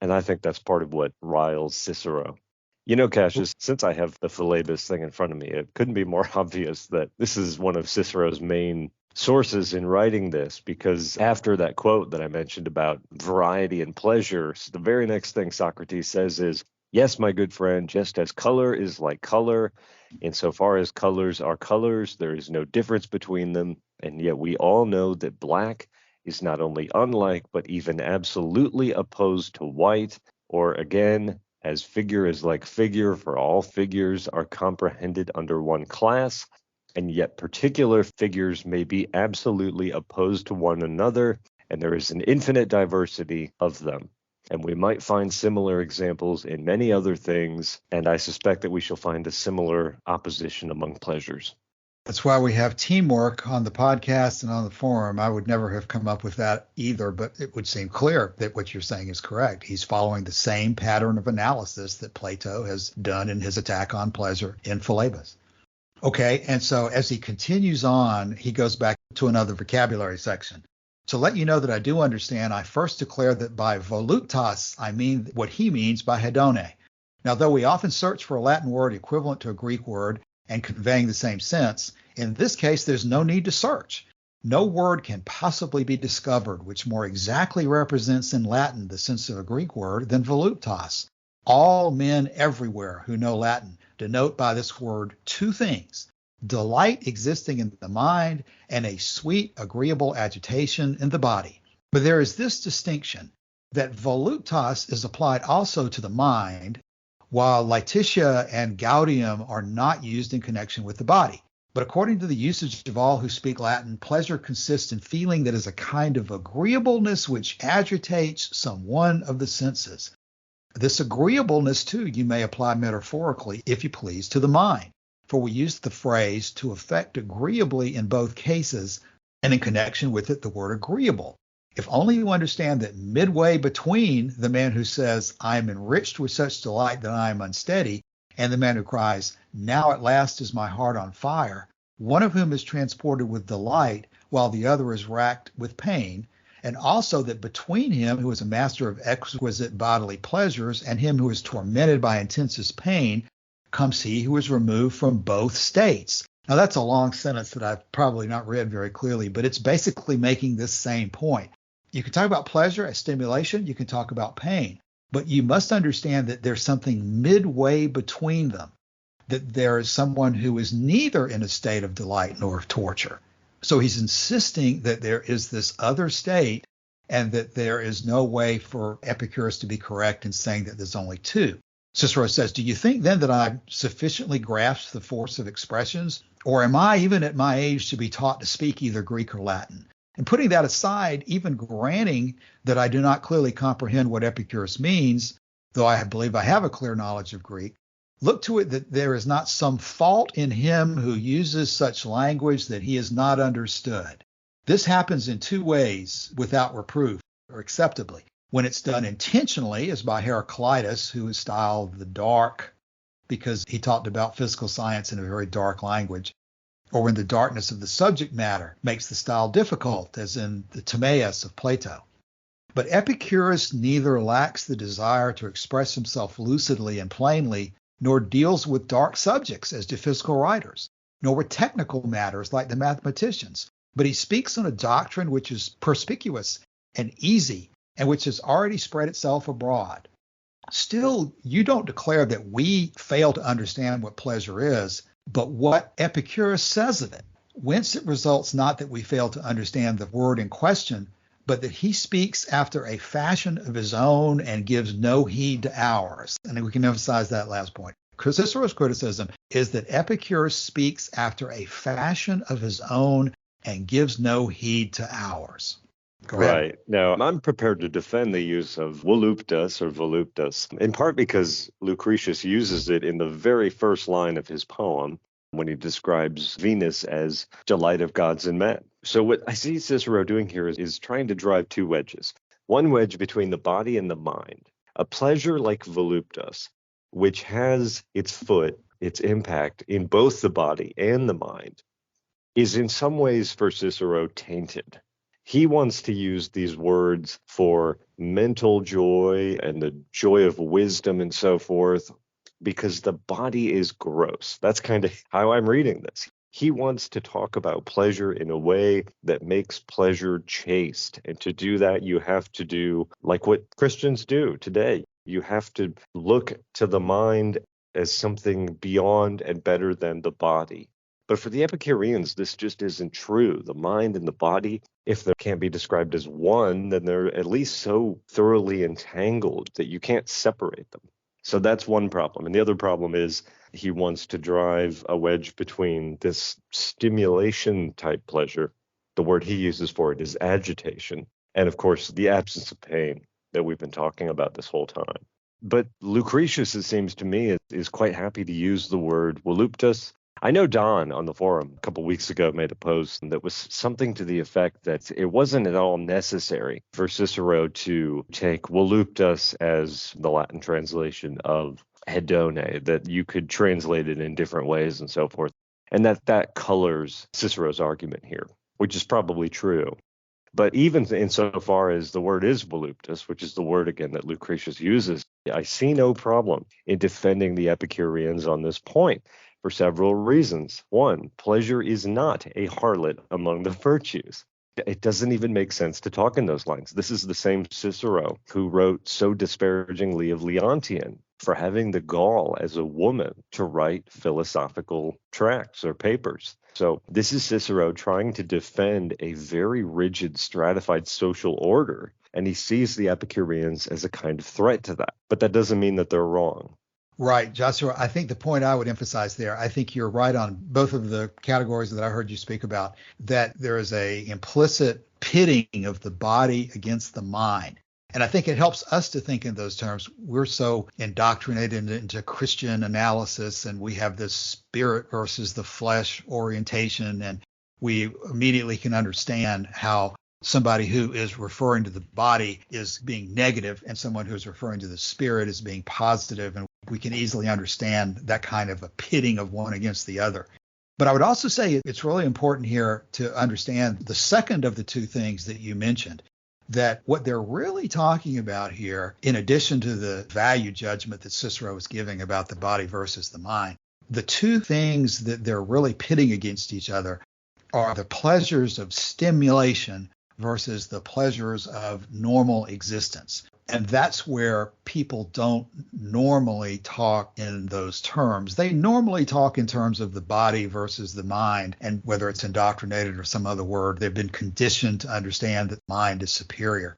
And I think that's part of what riles Cicero. You know, Cassius, since I have the Philebus thing in front of me, it couldn't be more obvious that this is one of Cicero's main sources in writing this, because after that quote that I mentioned about variety and pleasure, the very next thing Socrates says is, "Yes, my good friend, just as color is like color, insofar as colors are colors, there is no difference between them, and yet we all know that black is not only unlike, but even absolutely opposed to white, or again, as figure is like figure, for all figures are comprehended under one class, and yet particular figures may be absolutely opposed to one another, and there is an infinite diversity of them. And we might find similar examples in many other things, and I suspect that we shall find a similar opposition among pleasures." That's why we have teamwork on the podcast and on the forum. I would never have come up with that either, but it would seem clear that what you're saying is correct. He's following the same pattern of analysis that Plato has done in his attack on pleasure in Philebus. Okay, and so as he continues on, he goes back to another vocabulary section. To let you know that I do understand, I first declare that by voluptas, I mean what he means by hedone. Now, though we often search for a Latin word equivalent to a Greek word and conveying the same sense, in this case, there's no need to search. No word can possibly be discovered which more exactly represents in Latin the sense of a Greek word than voluptas. All men everywhere who know Latin denote by this word two things: delight existing in the mind and a sweet, agreeable agitation in the body. But there is this distinction, that voluptas is applied also to the mind, while laetitia and gaudium are not used in connection with the body. But according to the usage of all who speak Latin, pleasure consists in feeling that is a kind of agreeableness which agitates some one of the senses. This agreeableness, too, you may apply metaphorically, if you please, to the mind, for we use the phrase to affect agreeably in both cases, and in connection with it the word agreeable. If only you understand that midway between the man who says, "I am enriched with such delight that I am unsteady," and the man who cries, "Now at last is my heart on fire," one of whom is transported with delight while the other is racked with pain, and also that between him who is a master of exquisite bodily pleasures and him who is tormented by intensest pain comes he who is removed from both states. Now that's a long sentence that I've probably not read very clearly, but it's basically making this same point. You can talk about pleasure as stimulation, you can talk about pain, but you must understand that there's something midway between them, that there is someone who is neither in a state of delight nor of torture. So he's insisting that there is this other state and that there is no way for Epicurus to be correct in saying that there's only two. Cicero says, "Do you think then that I sufficiently grasp the force of expressions, or am I even at my age to be taught to speak either Greek or Latin?" And putting that aside, even granting that I do not clearly comprehend what Epicurus means, though I believe I have a clear knowledge of Greek, Look to it that there is not some fault in him who uses such language that he is not understood. This happens in two ways without reproof or acceptably. When it's done intentionally, as by Heraclitus, who is styled the dark because he talked about physical science in a very dark language, or when the darkness of the subject matter makes the style difficult, as in the Timaeus of Plato. But Epicurus neither lacks the desire to express himself lucidly and plainly, nor deals with dark subjects as do physical writers, nor with technical matters like the mathematicians. But he speaks on a doctrine which is perspicuous and easy, and which has already spread itself abroad. Still, you don't declare that we fail to understand what pleasure is, but what Epicurus says of it, whence it results not that we fail to understand the word in question, but that he speaks after a fashion of his own and gives no heed to ours. And we can emphasize that last point. Cicero's criticism is that Epicurus speaks after a fashion of his own and gives no heed to ours. Right. Now, I'm prepared to defend the use of voluptas or voluptas, in part because Lucretius uses it in the very first line of his poem when he describes Venus as delight of gods and men. So what I see Cicero doing here is trying to drive two wedges. One wedge between the body and the mind. A pleasure like voluptas, which has its foot, its impact in both the body and the mind, is in some ways for Cicero tainted. He wants to use these words for mental joy and the joy of wisdom and so forth, because the body is gross. That's kind of how I'm reading this. He wants to talk about pleasure in a way that makes pleasure chaste. And to do that, you have to do like what Christians do today. You have to look to the mind as something beyond and better than the body. But for the Epicureans, this just isn't true. The mind and the body, if they can't be described as one, then they're at least so thoroughly entangled that you can't separate them. So that's one problem. And the other problem is he wants to drive a wedge between this stimulation type pleasure. The word he uses for it is agitation. And of course, the absence of pain that we've been talking about this whole time. But Lucretius, it seems to me, is quite happy to use the word voluptas. I know Don on the forum a couple weeks ago made a post that was something to the effect that it wasn't at all necessary for Cicero to take voluptas as the Latin translation of hedone, that you could translate it in different ways and so forth, and that colors Cicero's argument here, which is probably true. But even insofar as the word is voluptas, which is the word, again, that Lucretius uses, I see no problem in defending the Epicureans on this point for several reasons. One, pleasure is not a harlot among the virtues. It doesn't even make sense to talk in those lines. This is the same Cicero who wrote so disparagingly of Leontian for having the gall as a woman to write philosophical tracts or papers. So this is Cicero trying to defend a very rigid, stratified social order, and he sees the Epicureans as a kind of threat to that. But that doesn't mean that they're wrong. Right, Joshua. I think the point I would emphasize there, I think you're right on both of the categories that I heard you speak about, that there is a implicit pitting of the body against the mind. And I think it helps us to think in those terms. We're so indoctrinated into Christian analysis, and we have this spirit versus the flesh orientation, and we immediately can understand how somebody who is referring to the body is being negative and someone who is referring to the spirit is being positive. And we can easily understand that kind of a pitting of one against the other. But I would also say it's really important here to understand the second of the two things that you mentioned, that what they're really talking about here, in addition to the value judgment that Cicero is giving about the body versus the mind, the two things that they're really pitting against each other are the pleasures of stimulation versus the pleasures of normal existence. And that's where people don't normally talk in those terms. They normally talk in terms of the body versus the mind, and whether it's indoctrinated or some other word, they've been conditioned to understand that mind is superior.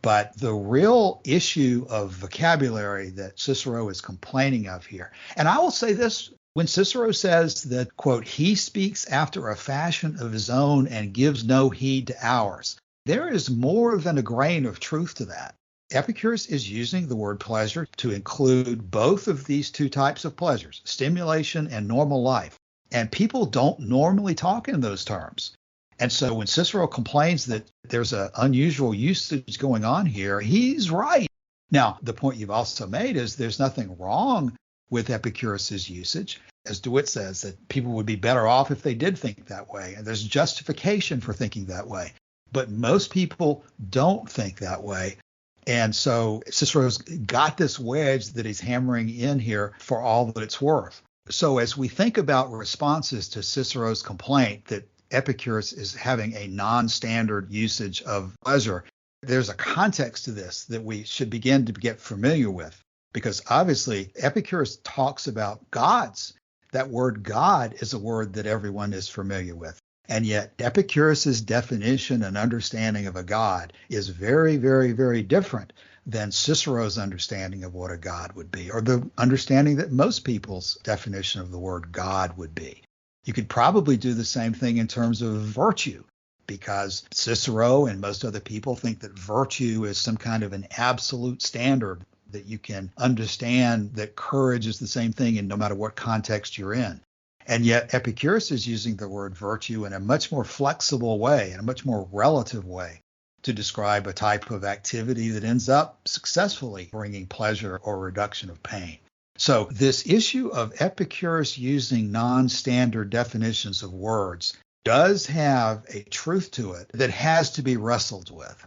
But the real issue of vocabulary that Cicero is complaining of here, and I will say this, when Cicero says that, quote, he speaks after a fashion of his own and gives no heed to ours, there is more than a grain of truth to that. Epicurus is using the word pleasure to include both of these two types of pleasures, stimulation and normal life. And people don't normally talk in those terms. And so when Cicero complains that there's an unusual usage going on here, he's right. Now, the point you've also made is there's nothing wrong with Epicurus's usage. As DeWitt says, that people would be better off if they did think that way. And there's justification for thinking that way. But most people don't think that way. And so Cicero's got this wedge that he's hammering in here for all that it's worth. So as we think about responses to Cicero's complaint that Epicurus is having a non-standard usage of pleasure, there's a context to this that we should begin to get familiar with, because obviously Epicurus talks about gods. That word God is a word that everyone is familiar with. And yet Epicurus's definition and understanding of a god is very, very, very different than Cicero's understanding of what a god would be, or the understanding that most people's definition of the word God would be. You could probably do the same thing in terms of virtue, because Cicero and most other people think that virtue is some kind of an absolute standard that you can understand, that courage is the same thing in no matter what context you're in. And yet Epicurus is using the word virtue in a much more flexible way, in a much more relative way, to describe a type of activity that ends up successfully bringing pleasure or reduction of pain. So this issue of Epicurus using non-standard definitions of words does have a truth to it that has to be wrestled with.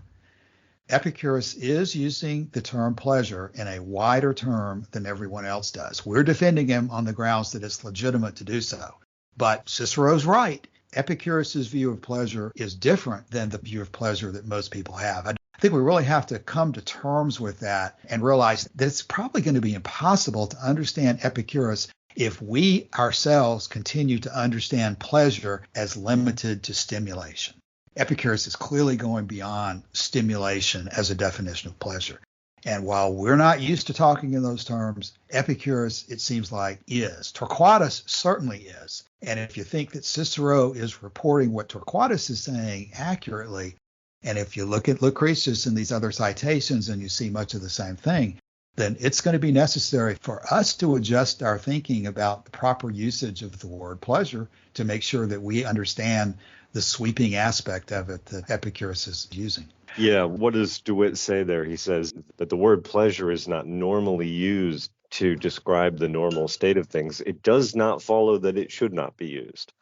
Epicurus is using the term pleasure in a wider term than everyone else does. We're defending him on the grounds that it's legitimate to do so. But Cicero's right. Epicurus's view of pleasure is different than the view of pleasure that most people have. I think we really have to come to terms with that and realize that it's probably going to be impossible to understand Epicurus if we ourselves continue to understand pleasure as limited to stimulation. Epicurus is clearly going beyond stimulation as a definition of pleasure. And while we're not used to talking in those terms, Epicurus, it seems like, is. Torquatus certainly is. And if you think that Cicero is reporting what Torquatus is saying accurately, and if you look at Lucretius and these other citations and you see much of the same thing, then it's going to be necessary for us to adjust our thinking about the proper usage of the word pleasure to make sure that we understand the sweeping aspect of it that Epicurus is using. Yeah, what does DeWitt say there? He says that the word pleasure is not normally used to describe the normal state of things. It does not follow that it should not be used.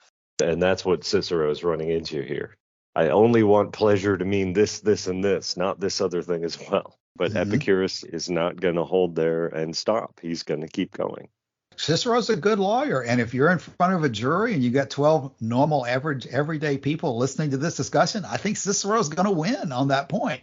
And that's what Cicero is running into here. I only want pleasure to mean this, this, and this, not this other thing as well. But Epicurus is not going to hold there and stop. He's going to keep going. Cicero's a good lawyer, and if you're in front of a jury and you got 12 normal, average, everyday people listening to this discussion, I think Cicero's going to win on that point.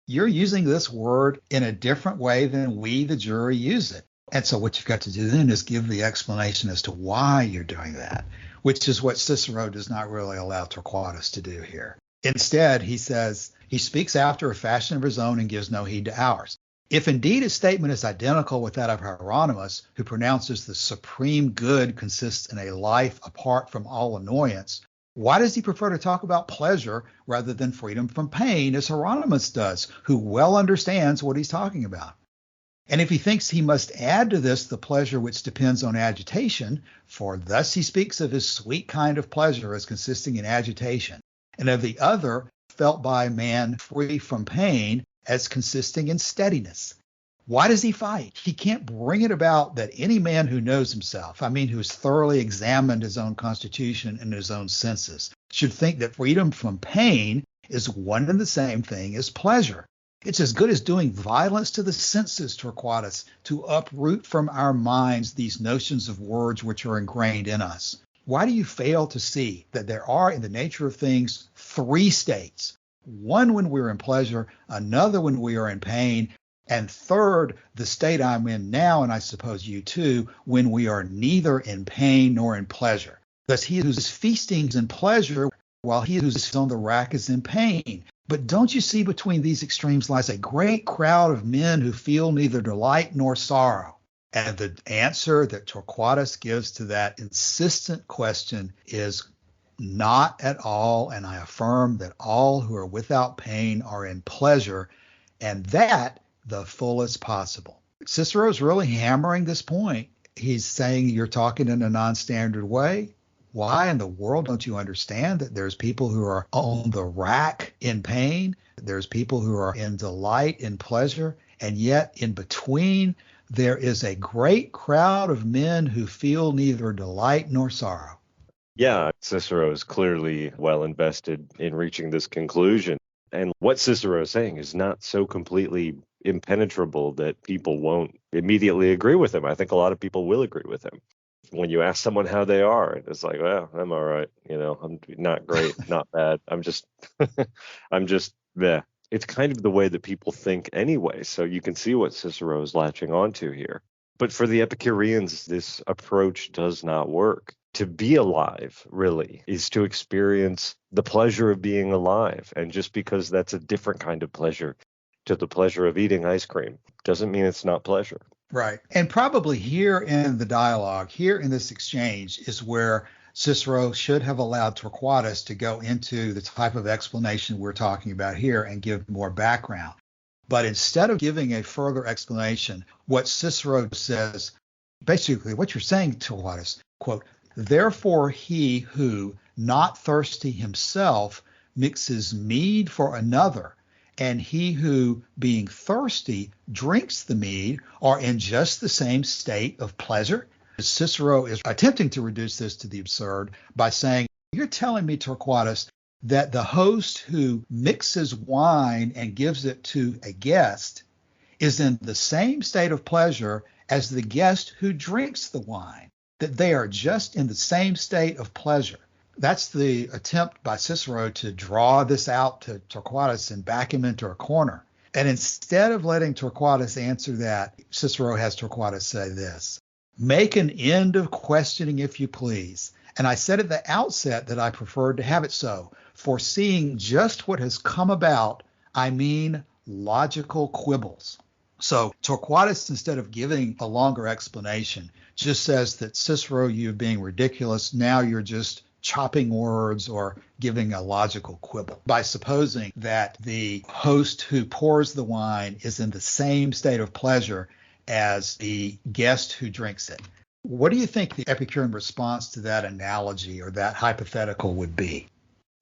You're using this word in a different way than we, the jury, use it. And so what you've got to do then is give the explanation as to why you're doing that, which is what Cicero does not really allow Torquatus to do here. Instead, he says, he speaks after a fashion of his own and gives no heed to ours. If indeed his statement is identical with that of Hieronymus, who pronounces the supreme good consists in a life apart from all annoyance, why does he prefer to talk about pleasure rather than freedom from pain, as Hieronymus does, who well understands what he's talking about? And if he thinks he must add to this the pleasure which depends on agitation, for thus he speaks of his sweet kind of pleasure as consisting in agitation, and of the other, felt by man free from pain, as consisting in steadiness. Why does he fight? He can't bring it about that any man who knows himself, who's thoroughly examined his own constitution and his own senses, should think that freedom from pain is one and the same thing as pleasure. It's as good as doing violence to the senses, Torquatus, to uproot from our minds these notions of words which are ingrained in us. Why do you fail to see that there are in the nature of things three states? One when we're in pleasure, another when we are in pain, and third, the state I'm in now, and I suppose you too, when we are neither in pain nor in pleasure. Thus he who's feasting is in pleasure, while he who's on the rack is in pain. But don't you see between these extremes lies a great crowd of men who feel neither delight nor sorrow? And the answer that Torquatus gives to that insistent question is not at all, and I affirm that all who are without pain are in pleasure, and that the fullest possible. Cicero's really hammering this point. He's saying you're talking in a non-standard way. Why in the world don't you understand that there's people who are on the rack in pain? There's people who are in delight, in pleasure, and yet in between there is a great crowd of men who feel neither delight nor sorrow. Yeah, Cicero is clearly well invested in reaching this conclusion. And what Cicero is saying is not so completely impenetrable that people won't immediately agree with him. I think a lot of people will agree with him. When you ask someone how they are, it's like, well, I'm all right. I'm not great, not bad. I'm just, yeah. It's kind of the way that people think anyway. So you can see what Cicero is latching onto here. But for the Epicureans, this approach does not work. To be alive, really, is to experience the pleasure of being alive. And just because that's a different kind of pleasure to the pleasure of eating ice cream doesn't mean it's not pleasure. Right. And probably here in the dialogue, here in this exchange, is where Cicero should have allowed Torquatus to go into the type of explanation we're talking about here and give more background. But instead of giving a further explanation, what Cicero says, basically what you're saying, Torquatus, quote, therefore he who, not thirsty himself, mixes mead for another, and he who, being thirsty, drinks the mead, are in just the same state of pleasure. Cicero is attempting to reduce this to the absurd by saying, you're telling me, Torquatus, that the host who mixes wine and gives it to a guest is in the same state of pleasure as the guest who drinks the wine, that they are just in the same state of pleasure. That's the attempt by Cicero to draw this out to Torquatus and back him into a corner. And instead of letting Torquatus answer that, Cicero has Torquatus say this: make an end of questioning, if you please. And I said at the outset that I preferred to have it so. Foreseeing just what has come about, I mean logical quibbles. So Torquatus, instead of giving a longer explanation, just says that Cicero, you're being ridiculous. Now you're just chopping words or giving a logical quibble by supposing that the host who pours the wine is in the same state of pleasure as the guest who drinks it. What do you think the Epicurean response to that analogy or that hypothetical would be?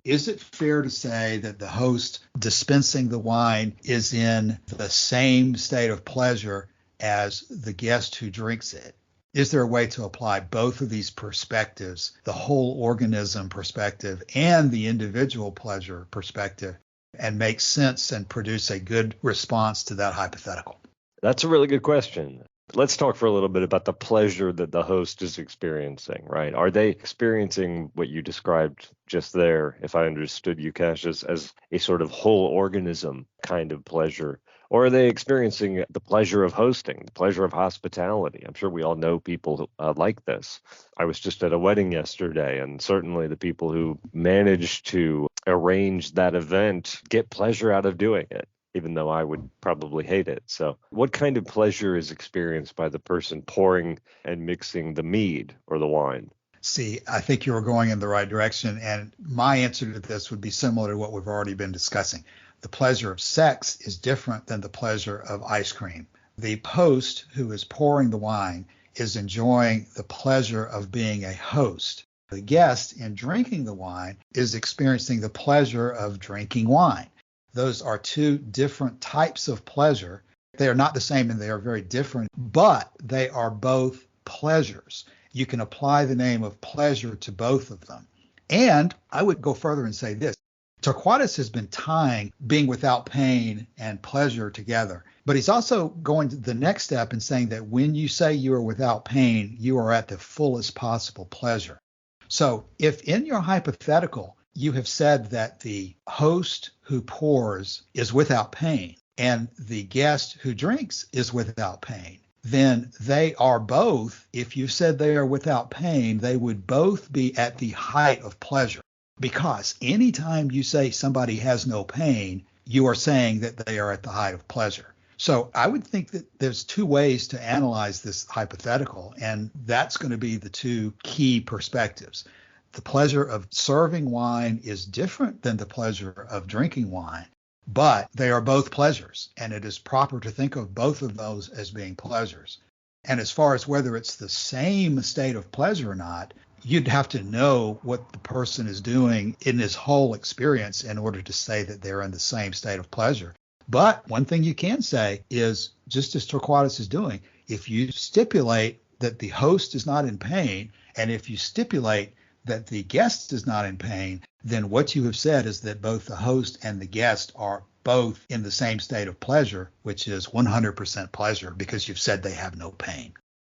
Is it fair to say that the host dispensing the wine is in the same state of pleasure as the guest who drinks it? Is there a way to apply both of these perspectives, the whole organism perspective and the individual pleasure perspective, and make sense and produce a good response to that hypothetical? That's a really good question. Let's talk for a little bit about the pleasure that the host is experiencing, right? Are they experiencing what you described just there, if I understood you, Cassius, as a sort of whole organism kind of pleasure? Or are they experiencing the pleasure of hosting, the pleasure of hospitality? I'm sure we all know people like this. I was just at a wedding yesterday, and certainly the people who managed to arrange that event get pleasure out of doing it, even though I would probably hate it. So what kind of pleasure is experienced by the person pouring and mixing the mead or the wine? See, I think you were going in the right direction, and my answer to this would be similar to what we've already been discussing. The pleasure of sex is different than the pleasure of ice cream. The host who is pouring the wine is enjoying the pleasure of being a host. The guest in drinking the wine is experiencing the pleasure of drinking wine. Those are two different types of pleasure. They are not the same and they are very different, but they are both pleasures. You can apply the name of pleasure to both of them. And I would go further and say this. Torquatus has been tying being without pain and pleasure together, but he's also going to the next step and saying that when you say you are without pain, you are at the fullest possible pleasure. So if in your hypothetical, you have said that the host who pours is without pain and the guest who drinks is without pain, then they are both, if you said they are without pain, they would both be at the height of pleasure. Because anytime you say somebody has no pain, you are saying that they are at the height of pleasure. So I would think that there's two ways to analyze this hypothetical, and that's going to be the two key perspectives. The pleasure of serving wine is different than the pleasure of drinking wine, but they are both pleasures, and it is proper to think of both of those as being pleasures. And as far as whether it's the same state of pleasure or not, you'd have to know what the person is doing in his whole experience in order to say that they're in the same state of pleasure. But one thing you can say is, just as Torquatus is doing, if you stipulate that the host is not in pain, and if you stipulate that the guest is not in pain, then what you have said is that both the host and the guest are both in the same state of pleasure, which is 100% pleasure, because you've said they have no pain.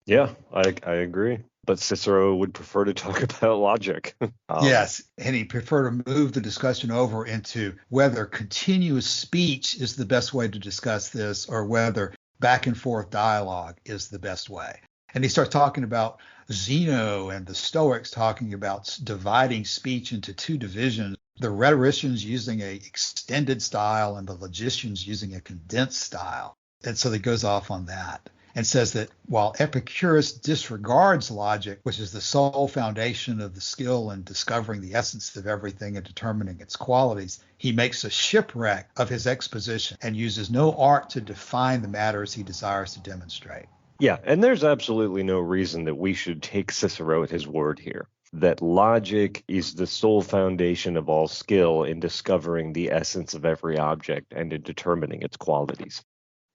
Yeah, I agree. But Cicero would prefer to talk about logic. Yes, and he'd prefer to move the discussion over into whether continuous speech is the best way to discuss this or whether back and forth dialogue is the best way. And he starts talking about Zeno and the Stoics talking about dividing speech into two divisions, the rhetoricians using a extended style and the logicians using a condensed style. And so he goes off on that and says that while Epicurus disregards logic, which is the sole foundation of the skill in discovering the essence of everything and determining its qualities, he makes a shipwreck of his exposition and uses no art to define the matters he desires to demonstrate. Yeah, and there's absolutely no reason that we should take Cicero at his word here, that logic is the sole foundation of all skill in discovering the essence of every object and in determining its qualities.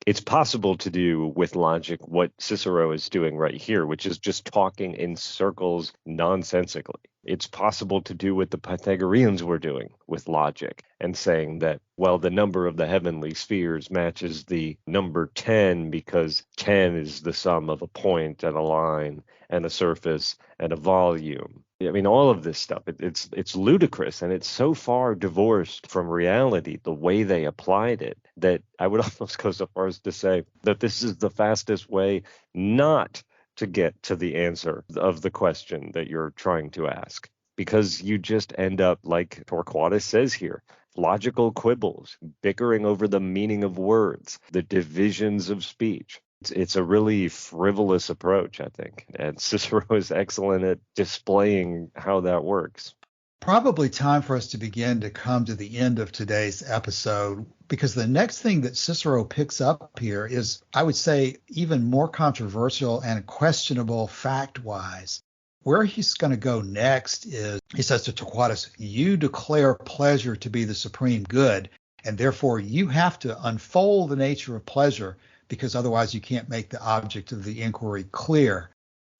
It's possible to do with logic what Cicero is doing right here, which is just talking in circles nonsensically. It's possible to do what the Pythagoreans were doing with logic and saying that, well, the number of the heavenly spheres matches the number 10 because 10 is the sum of a point and a line and a surface and a volume. I mean, all of this stuff, it's ludicrous, and it's so far divorced from reality, the way they applied it, that I would almost go so far as to say that this is the fastest way not to get to the answer of the question that you're trying to ask, because you just end up, like Torquatus says here, logical quibbles, bickering over the meaning of words, the divisions of speech. It's a really frivolous approach, I think, and Cicero is excellent at displaying how that works. Probably time for us to begin to come to the end of today's episode, because the next thing that Cicero picks up here is, I would say, even more controversial and questionable fact-wise. Where he's going to go next is, he says to Torquatus, you declare pleasure to be the supreme good, and therefore you have to unfold the nature of pleasure, because otherwise you can't make the object of the inquiry clear.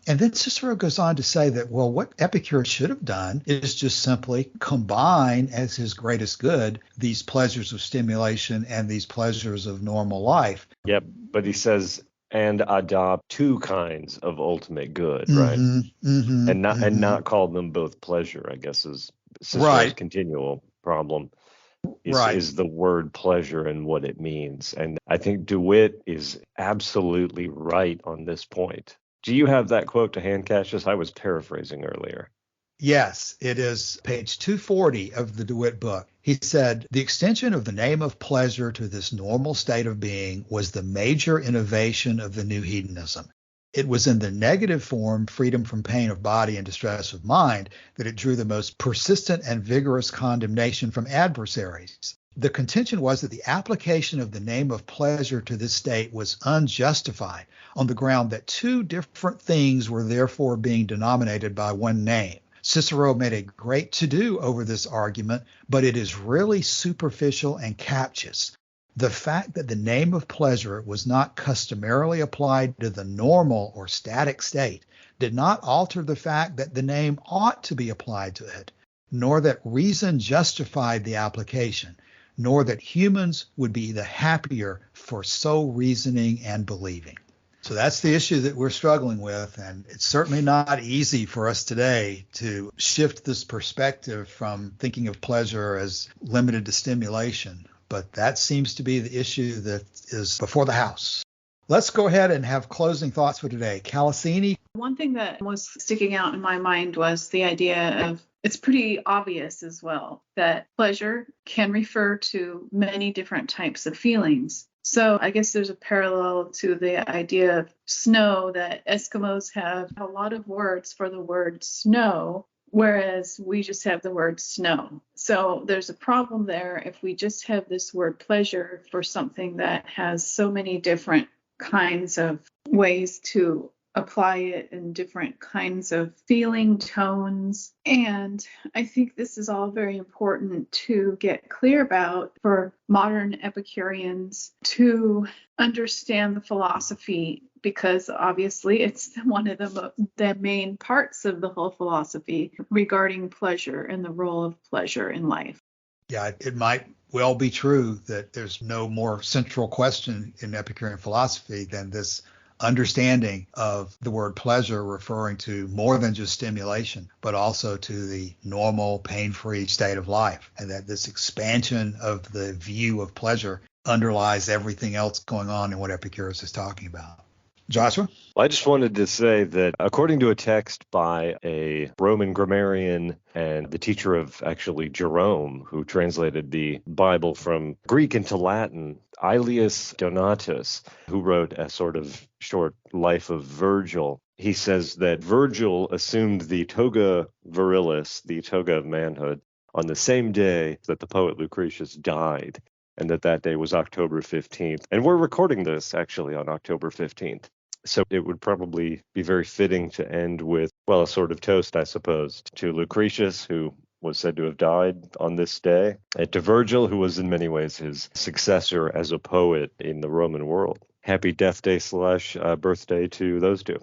And then Cicero goes on to say that, well, what Epicurus should have done is just simply combine as his greatest good these pleasures of stimulation and these pleasures of normal life. Yep, but he says, and adopt two kinds of ultimate good, right? And not call them both pleasure, I guess, is Cicero's continual problem. Is the word pleasure and what it means. And I think DeWitt is absolutely right on this point. Do you have that quote to hand, Cassius? I was paraphrasing earlier. Yes, it is page 240 of the DeWitt book. He said, the extension of the name of pleasure to this normal state of being was the major innovation of the new hedonism. It was in the negative form, freedom from pain of body and distress of mind, that it drew the most persistent and vigorous condemnation from adversaries. The contention was that the application of the name of pleasure to this state was unjustified on the ground that two different things were therefore being denominated by one name. Cicero made a great to-do over this argument, but it is really superficial and captious. The fact that the name of pleasure was not customarily applied to the normal or static state did not alter the fact that the name ought to be applied to it, nor that reason justified the application, nor that humans would be the happier for so reasoning and believing. So that's the issue that we're struggling with, and it's certainly not easy for us today to shift this perspective from thinking of pleasure as limited to stimulation. But that seems to be the issue that is before the House. Let's go ahead and have closing thoughts for today. Calasini? One thing that was sticking out in my mind was the idea of, it's pretty obvious as well, that pleasure can refer to many different types of feelings. So I guess there's a parallel to the idea of snow, that Eskimos have a lot of words for the word snow. whereas we just have the word snow. So there's a problem there if we just have this word pleasure for something that has so many different kinds of ways to apply it in different kinds of feeling tones. And I think this is all very important to get clear about for modern Epicureans to understand the philosophy, because obviously it's one of the main parts of the whole philosophy regarding pleasure and the role of pleasure in life. Yeah, it might well be true that there's no more central question in Epicurean philosophy than this understanding of the word pleasure referring to more than just stimulation, but also to the normal, pain-free state of life, and that this expansion of the view of pleasure underlies everything else going on in what Epicurus is talking about. Joshua? Well, I just wanted to say that according to a text by a Roman grammarian and the teacher of actually Jerome, who translated the Bible from Greek into Latin, Aelius Donatus, who wrote a sort of short life of Virgil, he says that Virgil assumed the toga virilis, the toga of manhood, on the same day that the poet Lucretius died, and that day was October 15th. And we're recording this actually on October 15th. So it would probably be very fitting to end with, well, a sort of toast, I suppose, to Lucretius, who was said to have died on this day, and to Virgil, who was in many ways his successor as a poet in the Roman world. Happy death day / birthday to those two.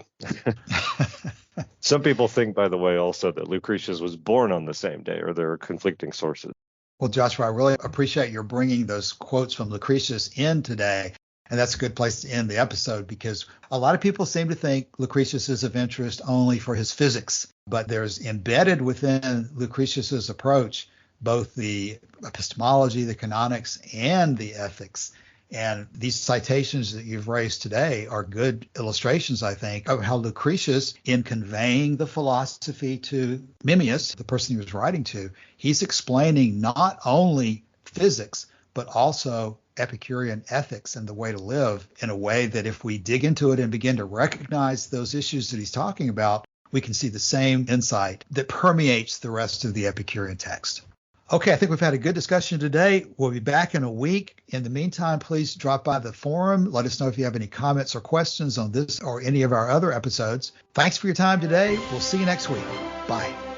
Some people think, by the way, also that Lucretius was born on the same day, or there are conflicting sources. Well, Joshua, I really appreciate your bringing those quotes from Lucretius in today. And that's a good place to end the episode, because a lot of people seem to think Lucretius is of interest only for his physics. But there's embedded within Lucretius's approach both the epistemology, the canonics, and the ethics. And these citations that you've raised today are good illustrations, I think, of how Lucretius, in conveying the philosophy to Memmius, the person he was writing to, he's explaining not only physics, but also Epicurean ethics and the way to live in a way that if we dig into it and begin to recognize those issues that he's talking about, we can see the same insight that permeates the rest of the Epicurean text. Okay, I think we've had a good discussion today. We'll be back in a week. In the meantime, please drop by the forum. Let us know if you have any comments or questions on this or any of our other episodes. Thanks for your time today. We'll see you next week. Bye.